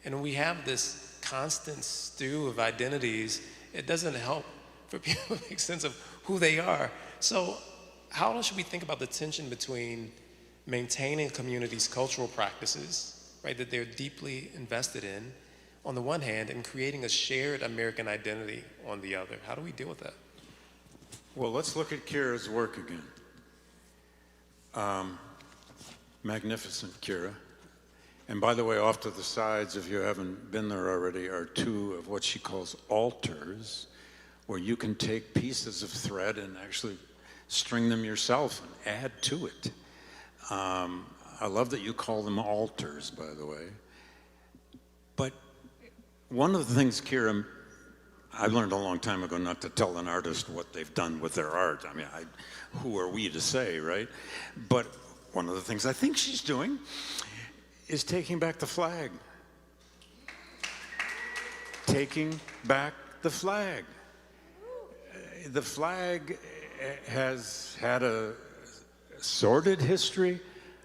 [SPEAKER 14] And when we have this constant stew of identities, it doesn't help for people to make sense of who they are. So how should we think about the tension between maintaining a community's cultural practices, right, that they're deeply invested in, on the one hand, and creating a shared American identity on the other? How do we deal with that?
[SPEAKER 16] Well, let's look at Kira's work again. Magnificent, Kira. And by the way, off to the sides, if you haven't been there already, are two of what she calls altars, where you can take pieces of thread and actually string them yourself and add to it. I love that you call them altars, by the way. But one of the things, Kira, I learned a long time ago not to tell an artist what they've done with their art. I mean, who are we to say, right? But one of the things I think she's doing is taking back the flag. Taking back the flag. The flag has had a sordid history,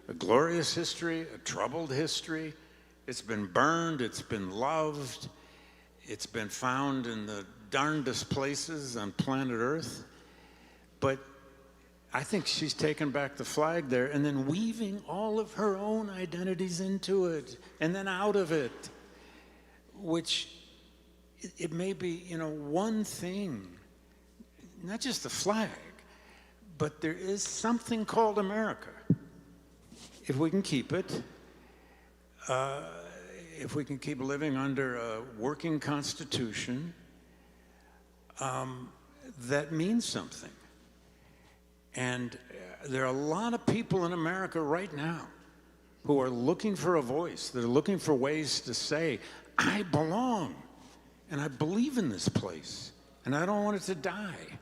[SPEAKER 16] a glorious history, a troubled history. It's been burned, it's been loved, it's been found in the darndest places on planet Earth. But I think she's taken back the flag there and then weaving all of her own identities into it and then out of it, which it may be, one thing, not just the flag, but there is something called America. If we can keep it, if we can keep living under a working constitution, that means something. And there are a lot of people in America right now who are looking for a voice. They're looking for ways to say, I belong, and I believe in this place, and I don't want it to die.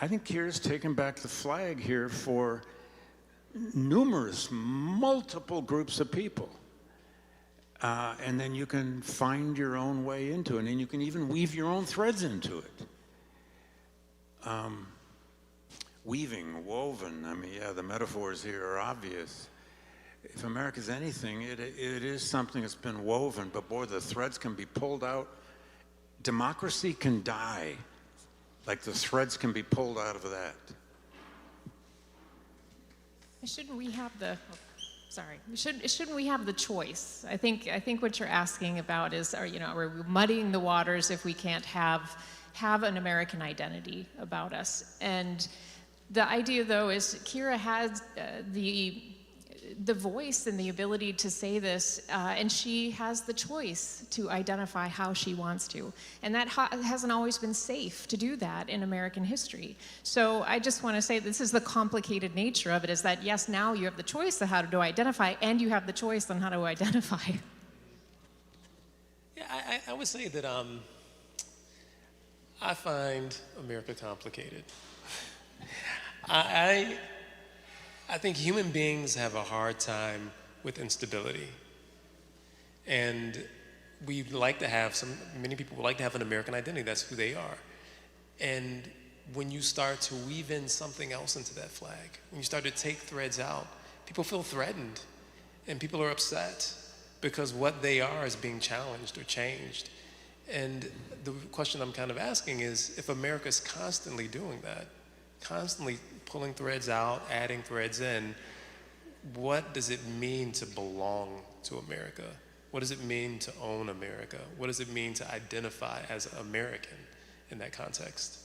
[SPEAKER 16] I think Kira's taken back the flag here for multiple groups of people. And then you can find your own way into it, and you can even weave your own threads into it. Weaving, woven, the metaphors here are obvious. If America's anything, it is something that's been woven, but boy, the threads can be pulled out. Democracy can die, like the threads can be pulled out of that.
[SPEAKER 15] Shouldn't we have the, shouldn't we have the choice? I think what you're asking about is, are we muddying the waters if we can't have an American identity about us? And the idea, though, is Kira has the voice and the ability to say this, and she has the choice to identify how she wants to. And that hasn't always been safe to do that in American history. So I just want to say this is the complicated nature of it, is that yes, now you have the choice of how to identify, and you have the choice on how to identify.
[SPEAKER 14] Yeah, I would say that I find America complicated. I think human beings have a hard time with instability. And we like to have many people would like to have an American identity. That's who they are. And when you start to weave in something else into that flag, when you start to take threads out, people feel threatened and people are upset because what they are is being challenged or changed. And the question I'm kind of asking is, if America's constantly doing that, constantly pulling threads out, adding threads in, what does it mean to belong to America? What does it mean to own America? What does it mean to identify as American in that context?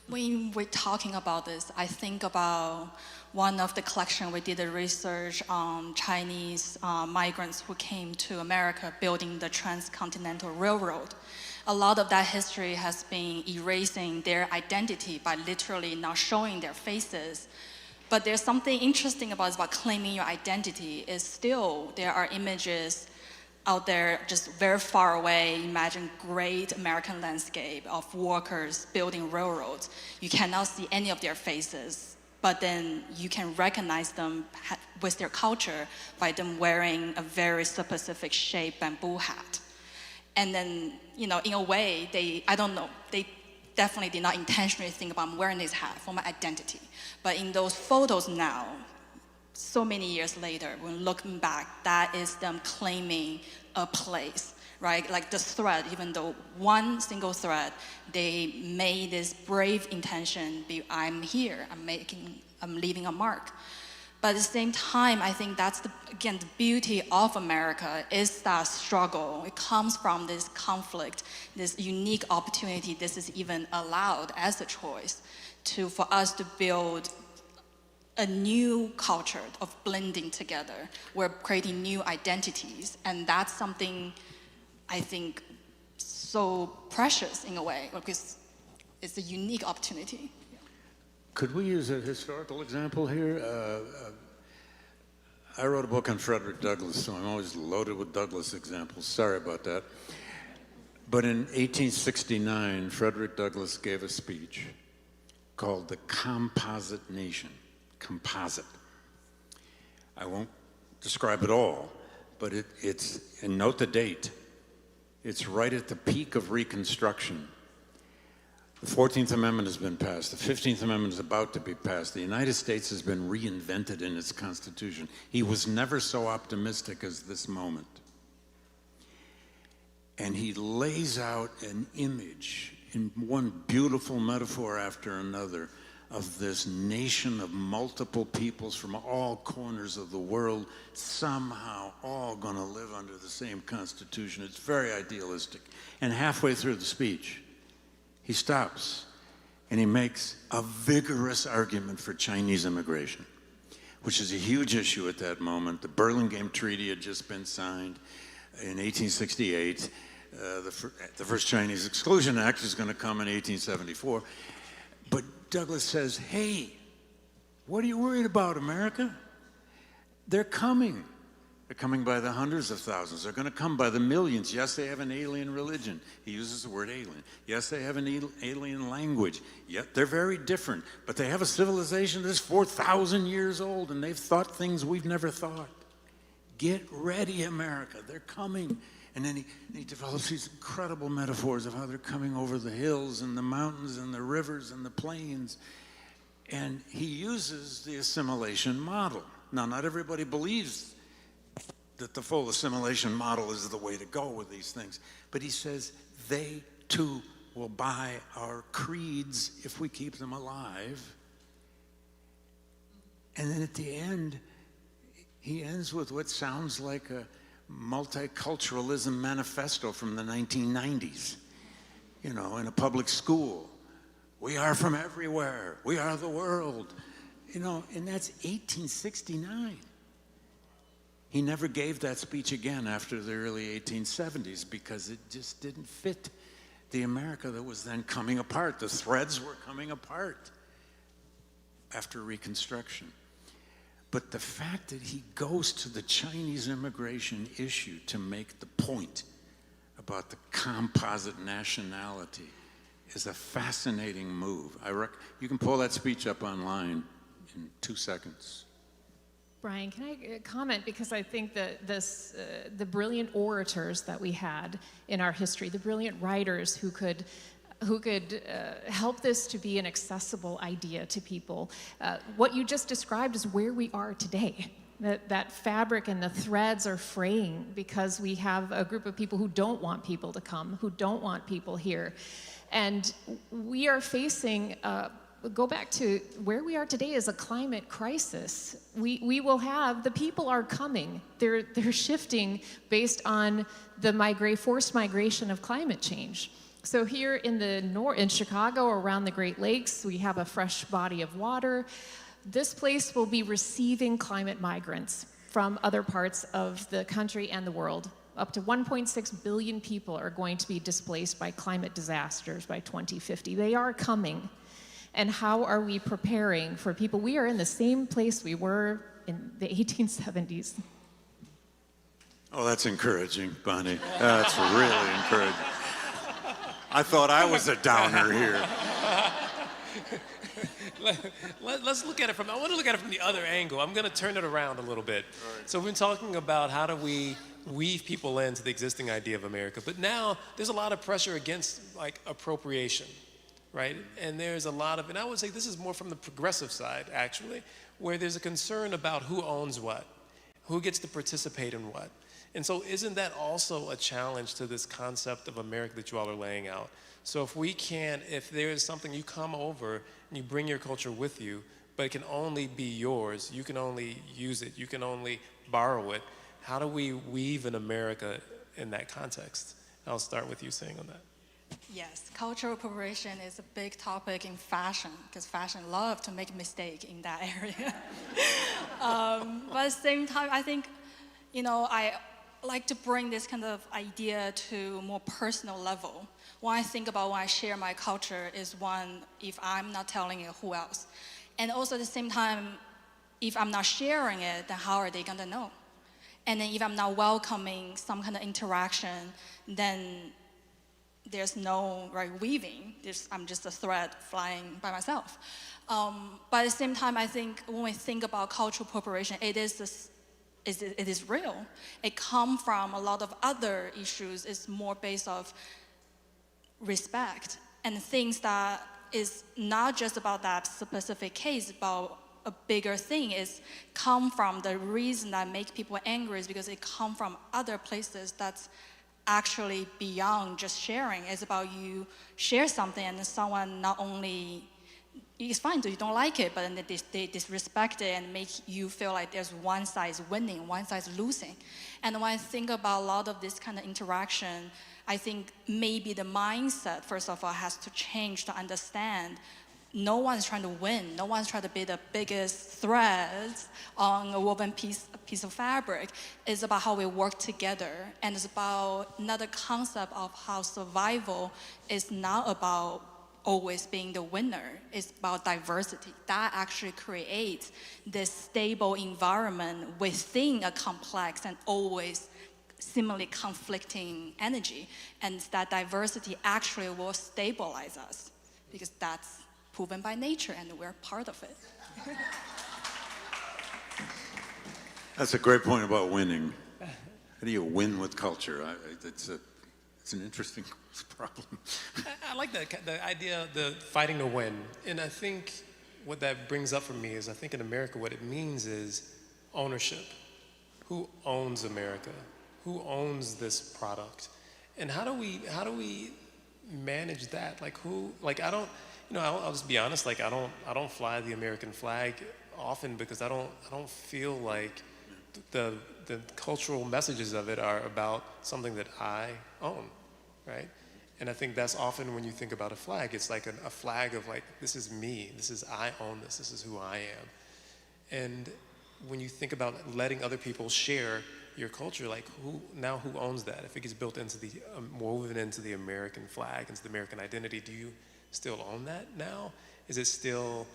[SPEAKER 17] When we're talking about this, I think about one of the collection we did a research on Chinese migrants who came to America building the Transcontinental Railroad. A lot of that history has been erasing their identity by literally not showing their faces. But there's something interesting about claiming your identity is still there are images out there just very far away. Imagine great American landscape of workers building railroads. You cannot see any of their faces, but then you can recognize them with their culture by them wearing a very specific shaped bamboo hat. And then, in a way, they definitely did not intentionally think about wearing this hat for my identity. But in those photos now, so many years later, when looking back, that is them claiming a place, right? Like the thread, even though one single thread, they made this brave intention, I'm here, I'm leaving a mark. But at the same time, I think that's, again, the beauty of America is that struggle. It comes from this conflict, this unique opportunity. This is even allowed as a choice for us to build a new culture of blending together. We're creating new identities. And that's something I think so precious in a way, because it's a unique opportunity.
[SPEAKER 16] Could we use a historical example here? I wrote a book on Frederick Douglass, so I'm always loaded with Douglass examples. Sorry about that. But in 1869, Frederick Douglass gave a speech called The Composite Nation. Composite. I won't describe it all, but and note the date. It's right at the peak of Reconstruction. The 14th Amendment has been passed. The 15th Amendment is about to be passed. The United States has been reinvented in its Constitution. He was never so optimistic as this moment. And he lays out an image in one beautiful metaphor after another of this nation of multiple peoples from all corners of the world, somehow all going to live under the same Constitution. It's very idealistic. And halfway through the speech, he stops and he makes a vigorous argument for Chinese immigration, which is a huge issue at that moment. The Burlingame Treaty had just been signed in 1868. The first Chinese Exclusion Act is going to come in 1874. But Douglas says, hey, what are you worried about, America? They're coming. They're coming by the hundreds of thousands. They're going to come by the millions. Yes, they have an alien religion. He uses the word alien. Yes, they have an alien language. Yet they're very different. But they have a civilization that's 4,000 years old, and they've thought things we've never thought. Get ready, America. They're coming. And then he develops these incredible metaphors of how they're coming over the hills and the mountains and the rivers and the plains. And he uses the assimilation model. Now, not everybody believes that the full assimilation model is the way to go with these things. But he says they, too, will buy our creeds if we keep them alive. And then at the end, he ends with what sounds like a multiculturalism manifesto from the 1990s, you know, in a public school. We are from everywhere. We are the world. You know, and that's 1869. He never gave that speech again after the early 1870s because it just didn't fit the America that was then coming apart. The threads were coming apart after Reconstruction. But the fact that he goes to the Chinese immigration issue to make the point about the composite nationality is a fascinating move. You can pull that speech up online in 2 seconds.
[SPEAKER 15] Brian, can I comment? Because I think that the brilliant orators that we had in our history, the brilliant writers who could help this to be an accessible idea to people. What you just described is where we are today. That fabric and the threads are fraying because we have a group of people who don't want people to come, who don't want people here. And we are facing, go back to where we are today is a climate crisis. We will have, the people are coming. They're shifting based on the forced migration of climate change. So here in Chicago, around the Great Lakes, we have a fresh body of water. This place will be receiving climate migrants from other parts of the country and the world. Up to 1.6 billion people are going to be displaced by climate disasters by 2050. They are coming. And how are we preparing for people? We are in the same place we were in the 1870s.
[SPEAKER 16] Oh, that's encouraging, Bonnie. That's really encouraging. I thought I was a downer here.
[SPEAKER 14] Let's look at it I want to look at it from the other angle. I'm going to turn it around a little bit. Right. So we've been talking about how do we weave people into the existing idea of America, but now there's a lot of pressure against like appropriation, right? And there's a lot of, and I would say this is more from the progressive side actually, where there's a concern about who owns what, who gets to participate in what. And so isn't that also a challenge to this concept of America that you all are laying out? So if there is something you come over and you bring your culture with you, but it can only be yours, you can only use it, you can only borrow it, how do we weave in America in that context? I'll start with you saying on that.
[SPEAKER 17] Yes, cultural appropriation is a big topic in fashion because fashion loves to make a mistake in that area. But at the same time, I think, I like to bring this kind of idea to a more personal level. When I think about when I share my culture is one, if I'm not telling it, who else? And also at the same time, if I'm not sharing it, then how are they gonna know? And then if I'm not welcoming some kind of interaction, then there's no weaving. I'm just a thread flying by myself. But at the same time, I think when we think about cultural appropriation, it is real. It comes from a lot of other issues. It's more based off respect and things that is not just about that specific case, about a bigger thing is come from the reason that make people angry is because it come from other places that's actually beyond just sharing. It's about you share something and someone not only it's fine, you don't like it, but then they disrespect it and make you feel like there's one side is winning, one side is losing. And when I think about a lot of this kind of interaction, I think maybe the mindset, first of all, has to change to understand no one's trying to win. No one's trying to be the biggest threads on a woven piece of fabric. It's about how we work together. And it's about another concept of how survival is not about always being the winner. It's about diversity. That actually creates this stable environment within a complex and always seemingly conflicting energy. And that diversity actually will stabilize us, because that's proven by nature, and we're part of it.
[SPEAKER 16] That's a great point about winning. How do you win with culture? It's an interesting problem.
[SPEAKER 14] I like the idea, the fighting to win. And I think what that brings up for me is, I think in America what it means is ownership. Who owns America? Who owns this product? And how do we manage that? Like who? Like I don't. You know, I'll just be honest. Like I don't fly the American flag often because I don't feel like the cultural messages of it are about something that I own, right? And I think that's often when you think about a flag, it's like a flag of like, this is me, I own this is who I am. And when you think about letting other people share your culture, like who owns that? If it gets built into the, woven into the American flag, into the American identity, do you still own that now? Is it still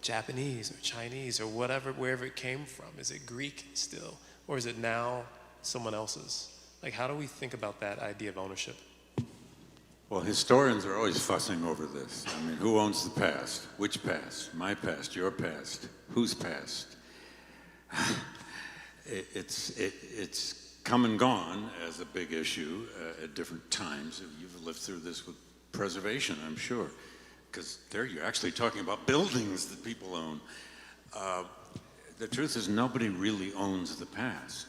[SPEAKER 14] Japanese or Chinese or whatever, wherever it came from? Is it Greek still? Or is it now someone else's? Like, how do we think about that idea of ownership?
[SPEAKER 16] Well, historians are always fussing over this. I mean, who owns the past? Which past? My past, your past, whose past? It's come and gone as a big issue at different times. You've lived through this with preservation, I'm sure, because there you're actually talking about buildings that people own. The truth is nobody really owns the past,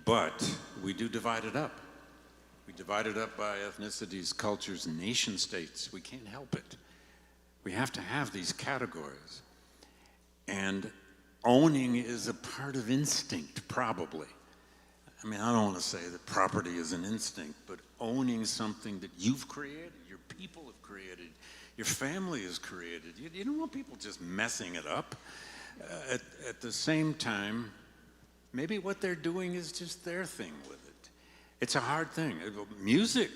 [SPEAKER 16] but we do divide it up. We divide it up by ethnicities, cultures, nation states. We can't help it. We have to have these categories. And owning is a part of instinct, probably. I mean, I don't want to say that property is an instinct, but owning something that you've created, your people have created, your family has created. You don't want people just messing it up. At the same time, maybe what they're doing is just their thing with it. It's a hard thing. Music,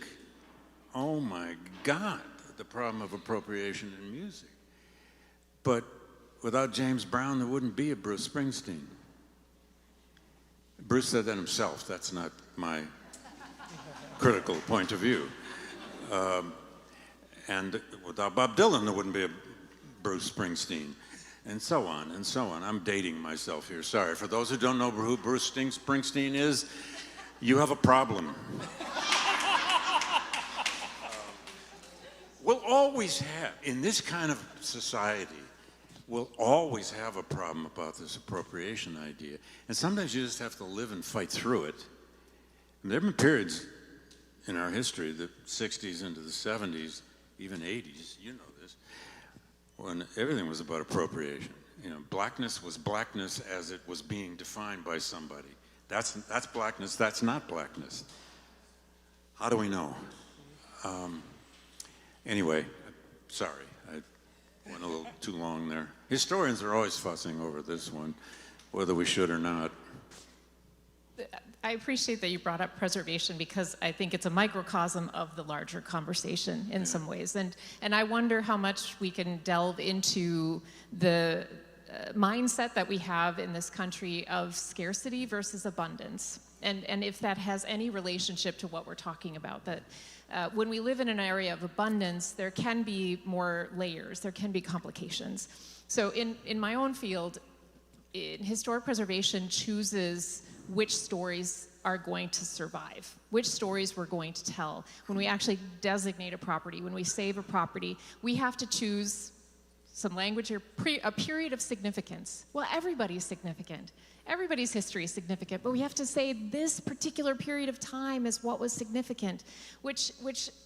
[SPEAKER 16] oh my God, the problem of appropriation in music. But without James Brown, there wouldn't be a Bruce Springsteen. Bruce said that himself. That's not my critical point of view. And without Bob Dylan, there wouldn't be a Bruce Springsteen, and so on and so on. I'm dating myself here. Sorry. For those who don't know who Bruce Springsteen is, you have a problem. We'll always have, in this kind of society, we'll always have a problem about this appropriation idea. And sometimes you just have to live and fight through it. And there have been periods in our history, the 60s into the 70s, even 80s, you know this, when everything was about appropriation. You know, blackness was blackness as it was being defined by somebody. That's blackness, that's not blackness. How do we know? Anyway, sorry, I went a little too long there. Historians are always fussing over this one, whether we should or not.
[SPEAKER 15] I appreciate that you brought up preservation because I think it's a microcosm of the larger conversation in some ways. And I wonder how much we can delve into the mindset that we have in this country of scarcity versus abundance. And if that has any relationship to what we're talking about, that when we live in an area of abundance, there can be more layers, there can be complications. So in my own field, historic preservation chooses which stories are going to survive, which stories we're going to tell. When we actually designate a property, when we save a property, we have to choose some language here, a period of significance. Well, everybody's significant. Everybody's history is significant, but we have to say this particular period of time is what was significant, which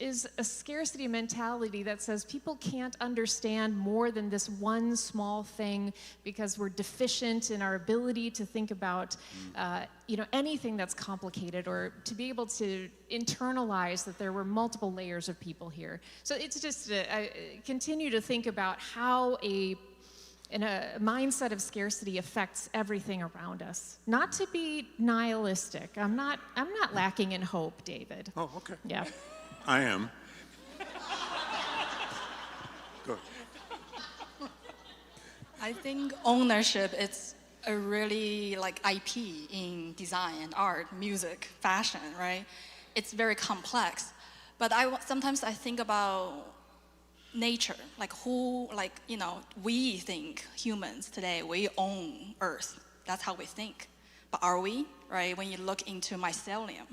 [SPEAKER 15] is a scarcity mentality that says people can't understand more than this one small thing because we're deficient in our ability to think about anything that's complicated, or to be able to internalize that there were multiple layers of people here. So it's just continue to think about how a mindset of scarcity affects everything around us. Not to be nihilistic. I'm not lacking in hope, David.
[SPEAKER 16] Oh, okay.
[SPEAKER 15] Yeah.
[SPEAKER 16] I am. Go.
[SPEAKER 17] I think ownership is a really like IP in design and art, music, fashion, right? It's very complex. But sometimes I think about nature, we think humans today, we own Earth. That's how we think. But are we, right? When you look into mycelium,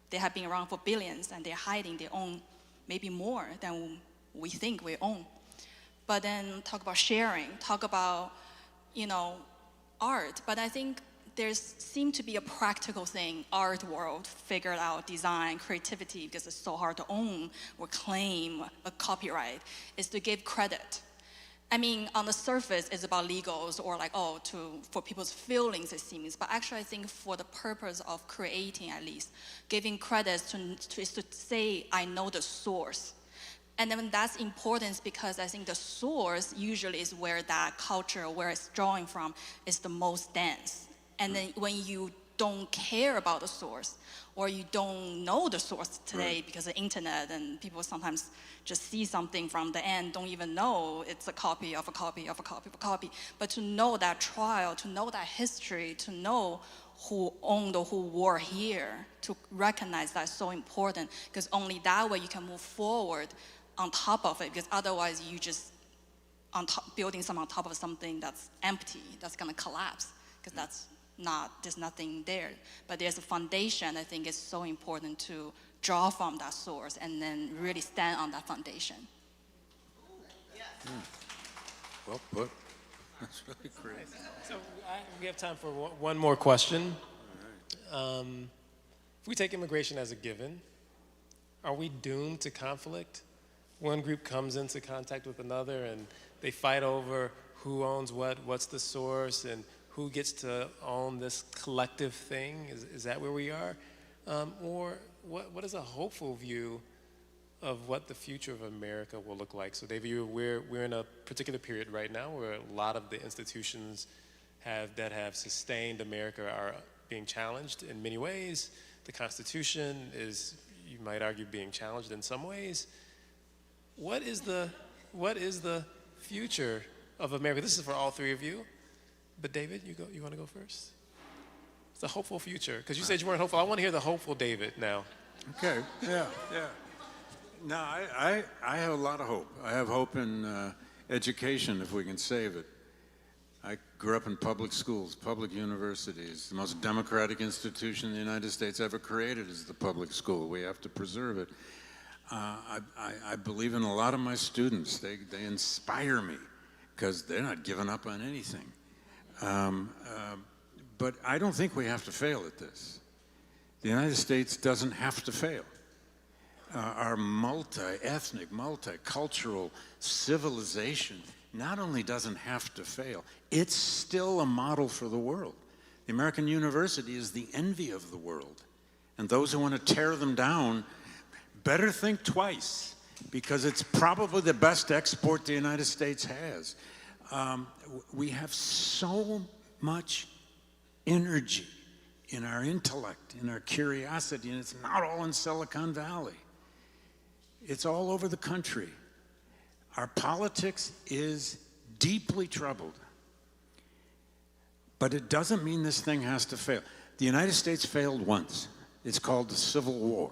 [SPEAKER 17] they have been around for billions and they're hiding their own, maybe more than we think we own. But then talk about sharing, talk about, art. But I think there seems to be a practical thing, art world, figured out design, creativity, because it's so hard to own or claim a copyright, is to give credit. I mean, on the surface, it's about legals or for people's feelings, it seems. But actually, I think for the purpose of creating, at least, giving credit is to say, I know the source. And then that's important because I think the source usually is where that culture, where it's drawing from, is the most dense. And then when you don't care about the source, or you don't know the source today because of the internet, and people sometimes just see something from the end, don't even know it's a copy of a copy of a copy of a copy. But to know that trial, to know that history, to know who owned or who were here, to recognize that's so important, because only that way you can move forward on top of it, because otherwise you just building something on top of something that's empty, that's gonna collapse, because there's nothing there. But there's a foundation. I think it's so important to draw from that source and then really stand on that foundation.
[SPEAKER 16] Well put. That's really great.
[SPEAKER 14] So we have time for one more question. If we take immigration as a given, are we doomed to conflict? One group comes into contact with another and they fight over who owns what, what's the source, and who gets to own this collective thing? Is that where we are? Or what is a hopeful view of what the future of America will look like? So David, we're in a particular period right now where a lot of the institutions that have sustained America are being challenged in many ways. The Constitution is, you might argue, being challenged in some ways. What is the future of America? This is for all three of you. But David, you want to go first? It's a hopeful future, because you said you weren't hopeful. I want to hear the hopeful David now.
[SPEAKER 16] Okay, yeah. No, I have a lot of hope. I have hope in education, if we can save it. I grew up in public schools, public universities. The most democratic institution the United States ever created is the public school. We have to preserve it. I believe in a lot of my students. They inspire me, because they're not giving up on anything. But I don't think we have to fail at this. The United States doesn't have to fail. Our multi-ethnic, multicultural civilization not only doesn't have to fail, it's still a model for the world. The American university is the envy of the world. And those who want to tear them down better think twice, because it's probably the best export the United States has. We have so much energy in our intellect, in our curiosity, and it's not all in Silicon Valley. It's all over the country. Our politics is deeply troubled. But it doesn't mean this thing has to fail. The United States failed once. It's called the Civil War.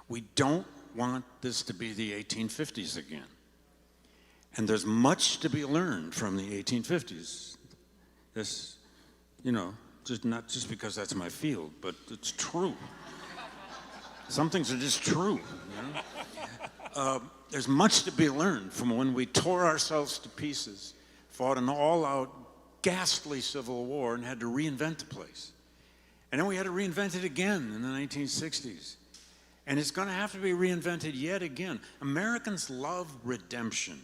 [SPEAKER 16] We don't want this to be the 1850s again. And there's much to be learned from the 1850s. This, not just because that's my field, but it's true. Some things are just true. there's much to be learned from when we tore ourselves to pieces, fought an all-out, ghastly civil war, and had to reinvent the place. And then we had to reinvent it again in the 1960s. And it's going to have to be reinvented yet again. Americans love redemption.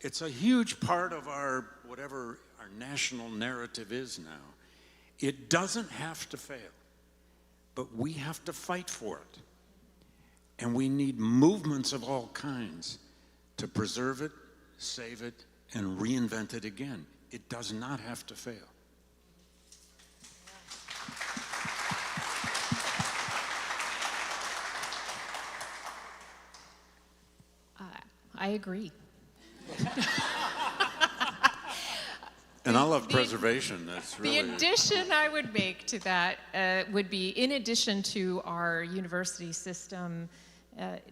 [SPEAKER 16] It's a huge part of our, whatever our national narrative is now. It doesn't have to fail, but we have to fight for it. And we need movements of all kinds to preserve it, save it, and reinvent it again. It does not have to fail.
[SPEAKER 15] I agree.
[SPEAKER 16] And I love preservation. That's really...
[SPEAKER 15] The addition I would make to that would be, in addition to our university system,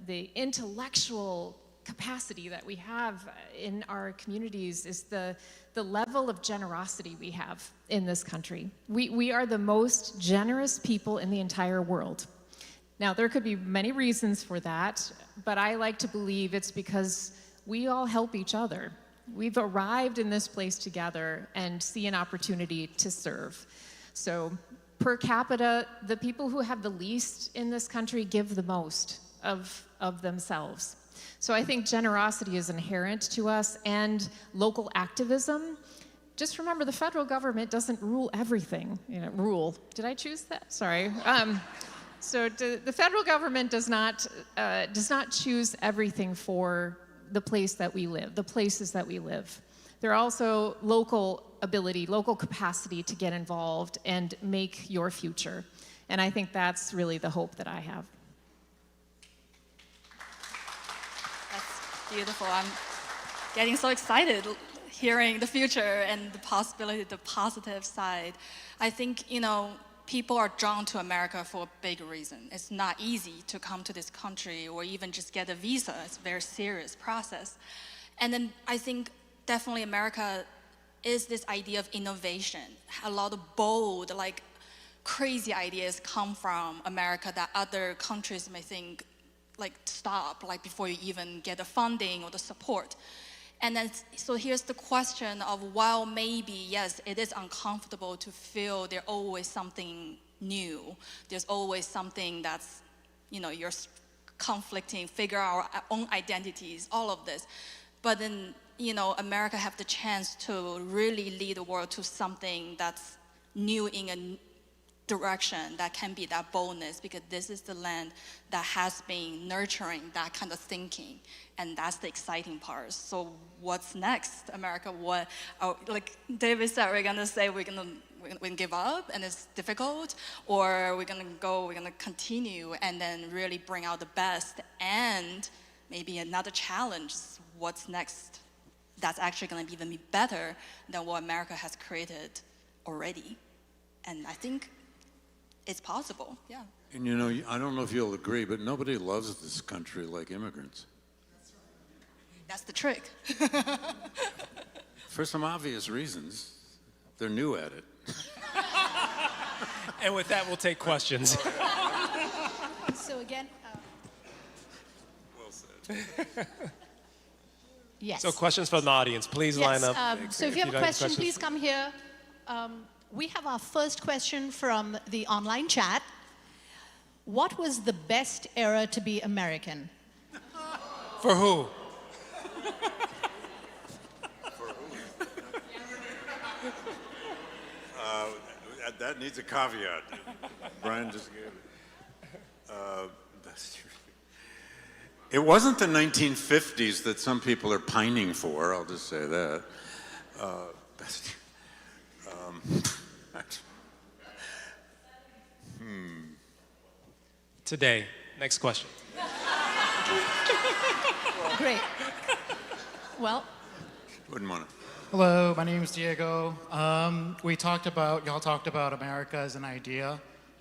[SPEAKER 15] the intellectual capacity that we have in our communities is the level of generosity we have in this country. We are the most generous people in the entire world. Now, there could be many reasons for that, but I like to believe it's because we all help each other. We've arrived in this place together and see an opportunity to serve. So per capita, the people who have the least in this country give the most of themselves. So I think generosity is inherent to us, and local activism. Just remember, the federal government doesn't rule everything. Rule. Did I choose that? Sorry. So the federal government does not choose everything for the place that we live, the places that we live. There are also local ability, local capacity to get involved and make your future. And I think that's really the hope that I have.
[SPEAKER 17] That's beautiful. I'm getting so excited hearing the future and the possibility, the positive side. I think, people are drawn to America for a big reason. It's not easy to come to this country or even just get a visa. It's a very serious process. And then I think definitely America is this idea of innovation. A lot of bold, crazy ideas come from America that other countries may think, stop, before you even get the funding or the support. And then, so here's the question of, while maybe, yes, it is uncomfortable to feel there's always something new, there's always something that's, you're conflicting, figure out our own identities, all of this. But then, America have the chance to really lead the world to something that's new in a direction that can be that boldness, because this is the land that has been nurturing that kind of thinking, and that's the exciting part. So what's next, America? Like David said, we're gonna say we're gonna give up and it's difficult, or we're gonna continue and then really bring out the best, and maybe another challenge. What's next? That's actually gonna be even better than what America has created already, and I think it's possible, yeah.
[SPEAKER 16] And I don't know if you'll agree, but nobody loves this country like immigrants.
[SPEAKER 17] That's the trick.
[SPEAKER 16] For some obvious reasons. They're new at it.
[SPEAKER 14] And with that, we'll take questions.
[SPEAKER 11] So again,
[SPEAKER 16] well said.
[SPEAKER 11] yes.
[SPEAKER 14] So questions from the audience, please line up.
[SPEAKER 11] So if you have a question, please come here. We have our first question from the online chat. What was the best era to be American?
[SPEAKER 14] For who?
[SPEAKER 16] That needs a caveat. Brian just gave it. It wasn't the 1950s that some people are pining for, I'll just say that.
[SPEAKER 14] Today. Next question.
[SPEAKER 11] Great. Well.
[SPEAKER 16] Wouldn't want to.
[SPEAKER 18] Hello, my name is Diego. Y'all talked about America as an idea,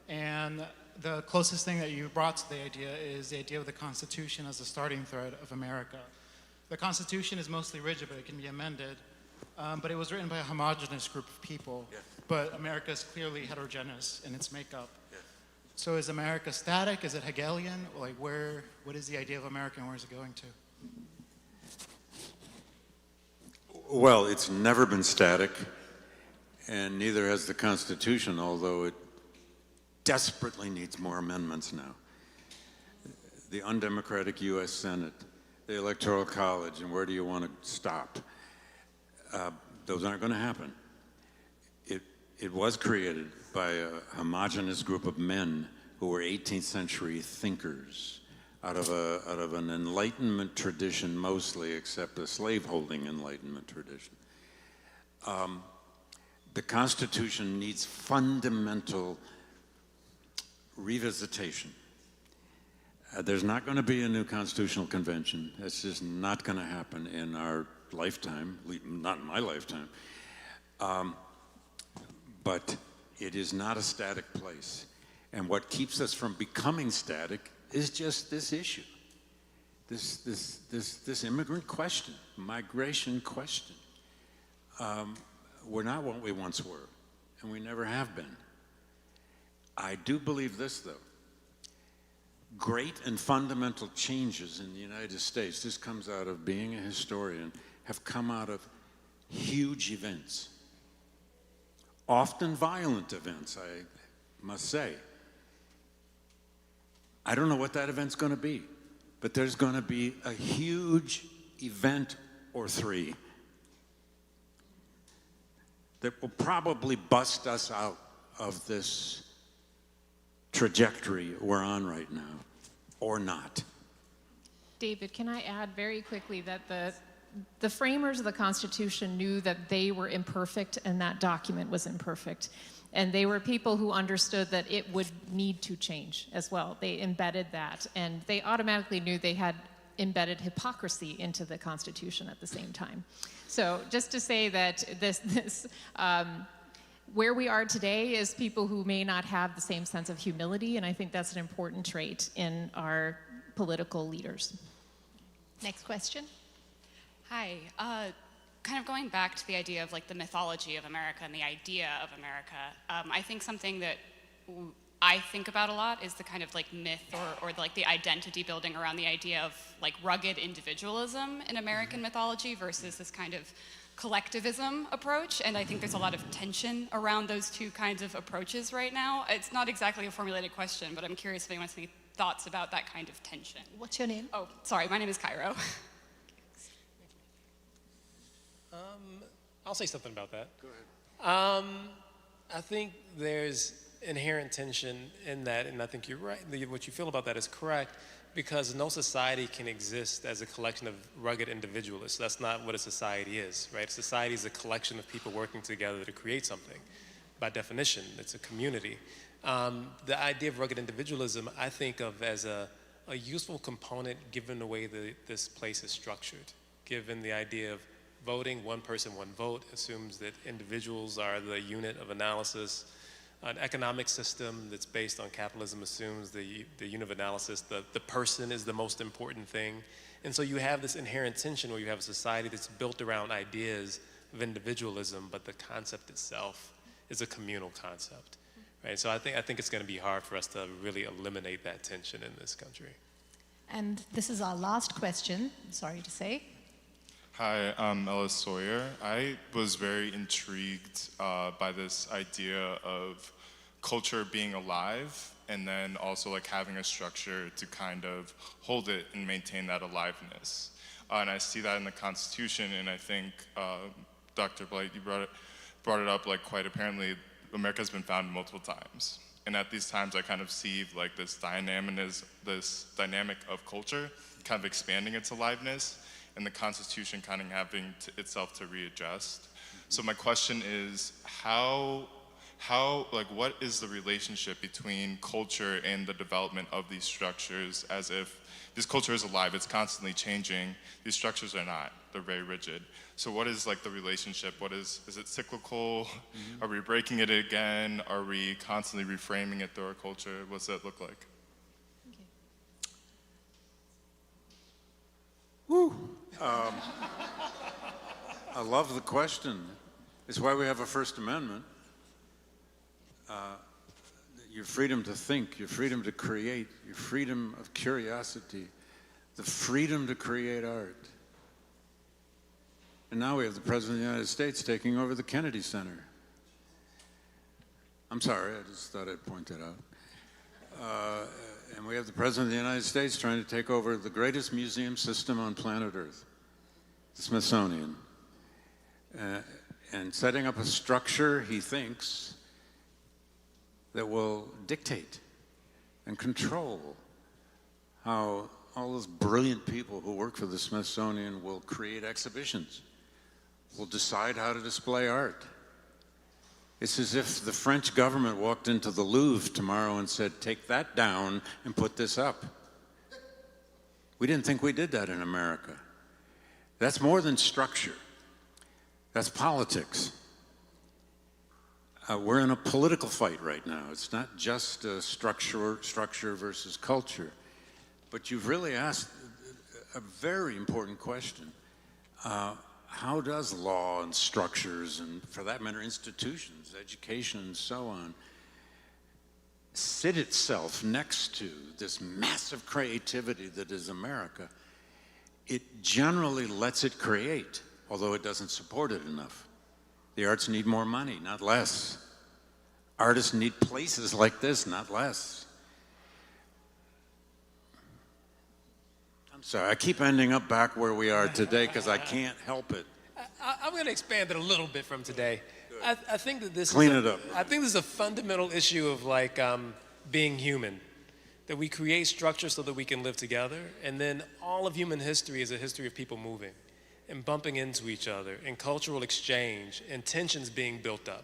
[SPEAKER 18] and the closest thing that you brought to the idea is the idea of the Constitution as the starting thread of America. The Constitution is mostly rigid, but it can be amended, but it was written by a homogenous group of people, yes. But America is clearly heterogeneous in its makeup. Yes. So is America static? Is it Hegelian? Like what is the idea of America and where is it going to?
[SPEAKER 16] Well, it's never been static, and neither has the Constitution, although it desperately needs more amendments now. The undemocratic U.S. Senate, the Electoral College, and where do you want to stop? Those aren't going to happen. It was created by a homogenous group of men who were 18th century thinkers out of an Enlightenment tradition mostly, except a slaveholding Enlightenment tradition. The Constitution needs fundamental revisitation. There's not going to be a new constitutional convention. That's just not going to happen in our lifetime, not in my lifetime. But it is not a static place. And what keeps us from becoming static is just this issue, this immigrant question, migration question. We're not what we once were, and we never have been. I do believe this, though. Great and fundamental changes in the United States, this comes out of being a historian, have come out of huge events. Often violent events, I must say. I don't know what that event's going to be, but there's going to be a huge event or three that will probably bust us out of this trajectory we're on right now, or not.
[SPEAKER 15] David, can I add very quickly that the framers of the Constitution knew that they were imperfect and that document was imperfect. And they were people who understood that it would need to change as well. They embedded that, and they automatically knew they had embedded hypocrisy into the Constitution at the same time. So just to say that where we are today is people who may not have the same sense of humility, and I think that's an important trait in our political leaders.
[SPEAKER 11] Next question.
[SPEAKER 19] Hi. Kind of going back to the idea of like the mythology of America and the idea of America, I think something that I think about a lot is the kind of like myth or like the identity building around the idea of like rugged individualism in American mythology versus this kind of collectivism approach. And I think there's a lot of tension around those two kinds of approaches right now. It's not exactly a formulated question, but I'm curious if anyone has any thoughts about that kind of tension.
[SPEAKER 11] What's your name?
[SPEAKER 19] Oh, sorry, my name is Cairo.
[SPEAKER 14] I'll say something about that. Go ahead. I think there's inherent tension in that, and I think you're right. What you feel about that is correct, because no society can exist as a collection of rugged individualists. That's not what a society is, right? Society is a collection of people working together to create something. By definition, it's a community. The idea of rugged individualism, I think of as a useful component given the way this place is structured, given the idea of voting, one person, one vote, assumes that individuals are the unit of analysis. An economic system that's based on capitalism assumes the unit of analysis, the person is the most important thing. And so you have this inherent tension where you have a society that's built around ideas of individualism, but the concept itself is a communal concept, right? So I think it's going to be hard for us to really eliminate that tension in this country.
[SPEAKER 11] And this is our last question, sorry to say.
[SPEAKER 20] Hi, I'm Ellis Sawyer. I was very intrigued by this idea of culture being alive and then also like having a structure to kind of hold it and maintain that aliveness. And I see that in the Constitution, and I think Dr. Blight, you brought it up like quite apparently. America's been founded multiple times. And at these times I kind of see like this dynamic of culture kind of expanding its aliveness, and the Constitution kind of having itself to readjust. So my question is, what is the relationship between culture and the development of these structures, as if this culture is alive, it's constantly changing, these structures are not, they're very rigid. So what is like the relationship? Is it cyclical? Mm-hmm. Are we breaking it again? Are we constantly reframing it through our culture? What's that look like?
[SPEAKER 16] Woo. I love the question. It's why we have a First Amendment. your freedom to think, your freedom to create, your freedom of curiosity, the freedom to create art. And now we have the President of the United States taking over the Kennedy Center. I'm sorry, I just thought I'd point that out. And we have the President of the United States trying to take over the greatest museum system on planet Earth, the Smithsonian. And setting up a structure, he thinks, that will dictate and control how all those brilliant people who work for the Smithsonian will create exhibitions, will decide how to display art. It's as if the French government walked into the Louvre tomorrow and said, take that down and put this up. We didn't think we did that in America. That's more than structure. That's politics. We're in a political fight right now. It's not just structure versus culture. But you've really asked a very important question. How does law and structures, and for that matter, institutions, education, and so on, sit itself next to this massive creativity that is America? It generally lets it create, although it doesn't support it enough. The arts need more money, not less. Artists need places like this, not less. I'm sorry, I keep ending up back where we are today because I can't help it.
[SPEAKER 14] I'm going to expand it a little bit from today. I think that this
[SPEAKER 16] Clean it up.
[SPEAKER 14] I think this is a fundamental issue of like being human, that we create structure so that we can live together, and then all of human history is a history of people moving and bumping into each other, and cultural exchange, and tensions being built up.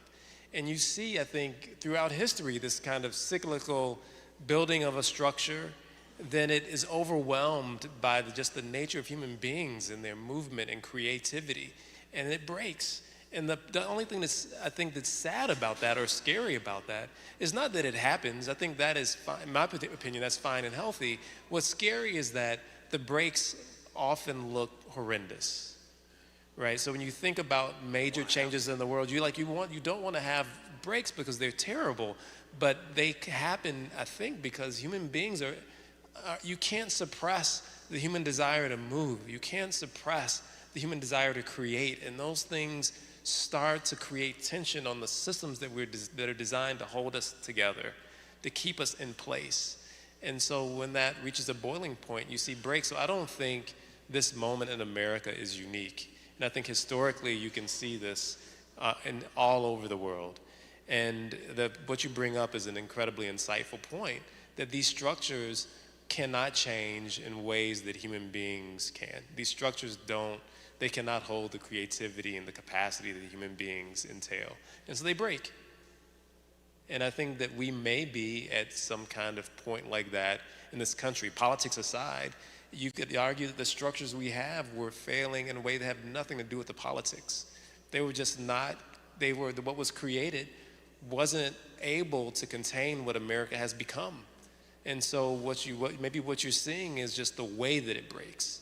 [SPEAKER 14] And you see, I think, throughout history, this kind of cyclical building of a structure, then it is overwhelmed by just the nature of human beings and their movement and creativity, and it breaks. And the only thing I think that's sad about that or scary about that is not that it happens. I think that is fine. In my opinion, that's fine and healthy. What's scary is that the breaks often look horrendous. Right, so when you think about major changes in the world, you don't want to have breaks because they're terrible, but they happen, I think, because human beings you can't suppress the human desire to move. You can't suppress the human desire to create, and those things start to create tension on the systems that are designed to hold us together, to keep us in place. And so when that reaches a boiling point, you see breaks. So I don't think this moment in America is unique. And I think historically you can see this all over the world. And what you bring up is an incredibly insightful point, that these structures cannot change in ways that human beings can. These structures they cannot hold the creativity and the capacity that human beings entail. And so they break. And I think that we may be at some kind of point like that in this country, politics aside. You could argue that the structures we have were failing in a way that have nothing to do with the politics. They were just not, what was created wasn't able to contain what America has become. And so maybe what you're seeing is just the way that it breaks.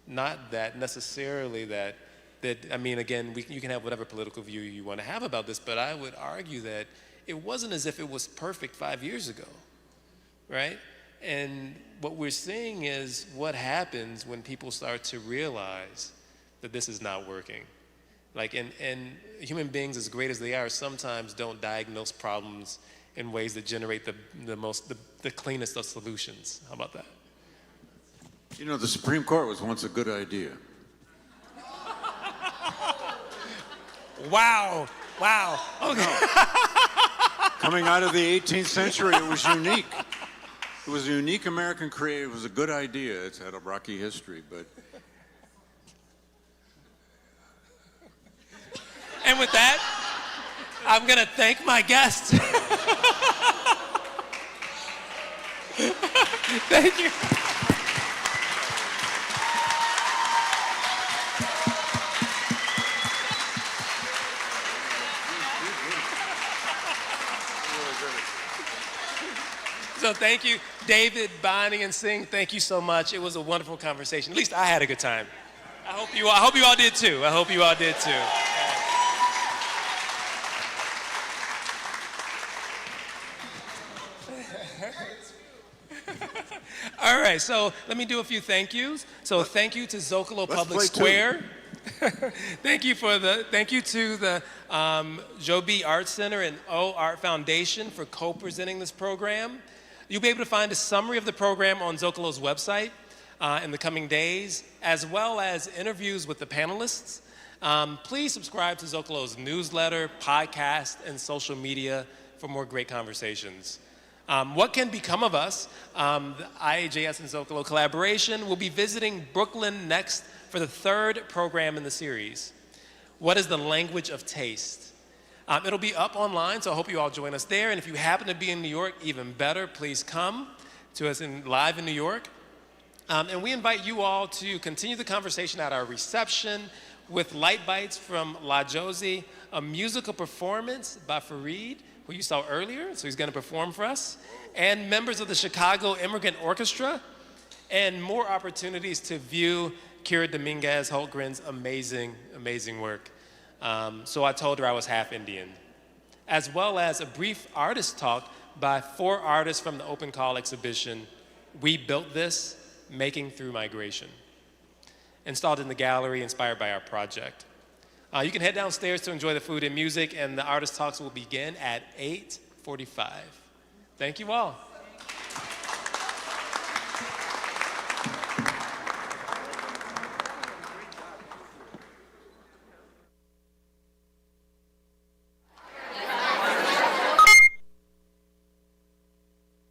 [SPEAKER 14] Not that necessarily that I mean, again, you can have whatever political view you want to have about this, but I would argue that it wasn't as if it was perfect 5 years ago, right? And what we're seeing is what happens when people start to realize that this is not working. Like, and human beings, as great as they are, sometimes don't diagnose problems in ways that generate the cleanest of solutions. How about that?
[SPEAKER 16] You know, the Supreme Court was once a good idea.
[SPEAKER 14] Wow. Okay.
[SPEAKER 16] No. Coming out of the 18th century, it was unique. It was a unique American creative. It was a good idea. It's had a rocky history, but.
[SPEAKER 14] And with that, I'm going to thank my guests. Thank you. So thank you, David, Bonnie, and Siying. Thank you so much. It was a wonderful conversation. At least I had a good time. I hope you all did too. I hope you all did too. right, so let me do a few thank yous. So thank you to Zócalo Public
[SPEAKER 16] play
[SPEAKER 14] Square. Thank you to the Zhou B Art Center and O Art Foundation for co-presenting this program. You'll be able to find a summary of the program on Zócalo's website in the coming days, as well as interviews with the panelists. Please subscribe to Zócalo's newsletter, podcast, and social media for more great conversations. What can become of us? The IAJS and Zócalo collaboration will be visiting Brooklyn next for the third program in the series. What is the language of taste? It'll be up online, so I hope you all join us there. And if you happen to be in New York, even better, please come to us live in New York. And we invite you all to continue the conversation at our reception with Light Bites from La Josie, a musical performance by Fareed, who you saw earlier, so he's going to perform for us, and members of the Chicago Immigrant Orchestra, and more opportunities to view Kira Dominguez Hultgren's amazing, amazing work. So I told her I was half Indian, as well as a brief artist talk by 4 artists from the open call exhibition, We Built This, Making Through Migration, installed in the gallery inspired by our project. You can head downstairs to enjoy the food and music, and the artist talks will begin at 8:45. Thank you all.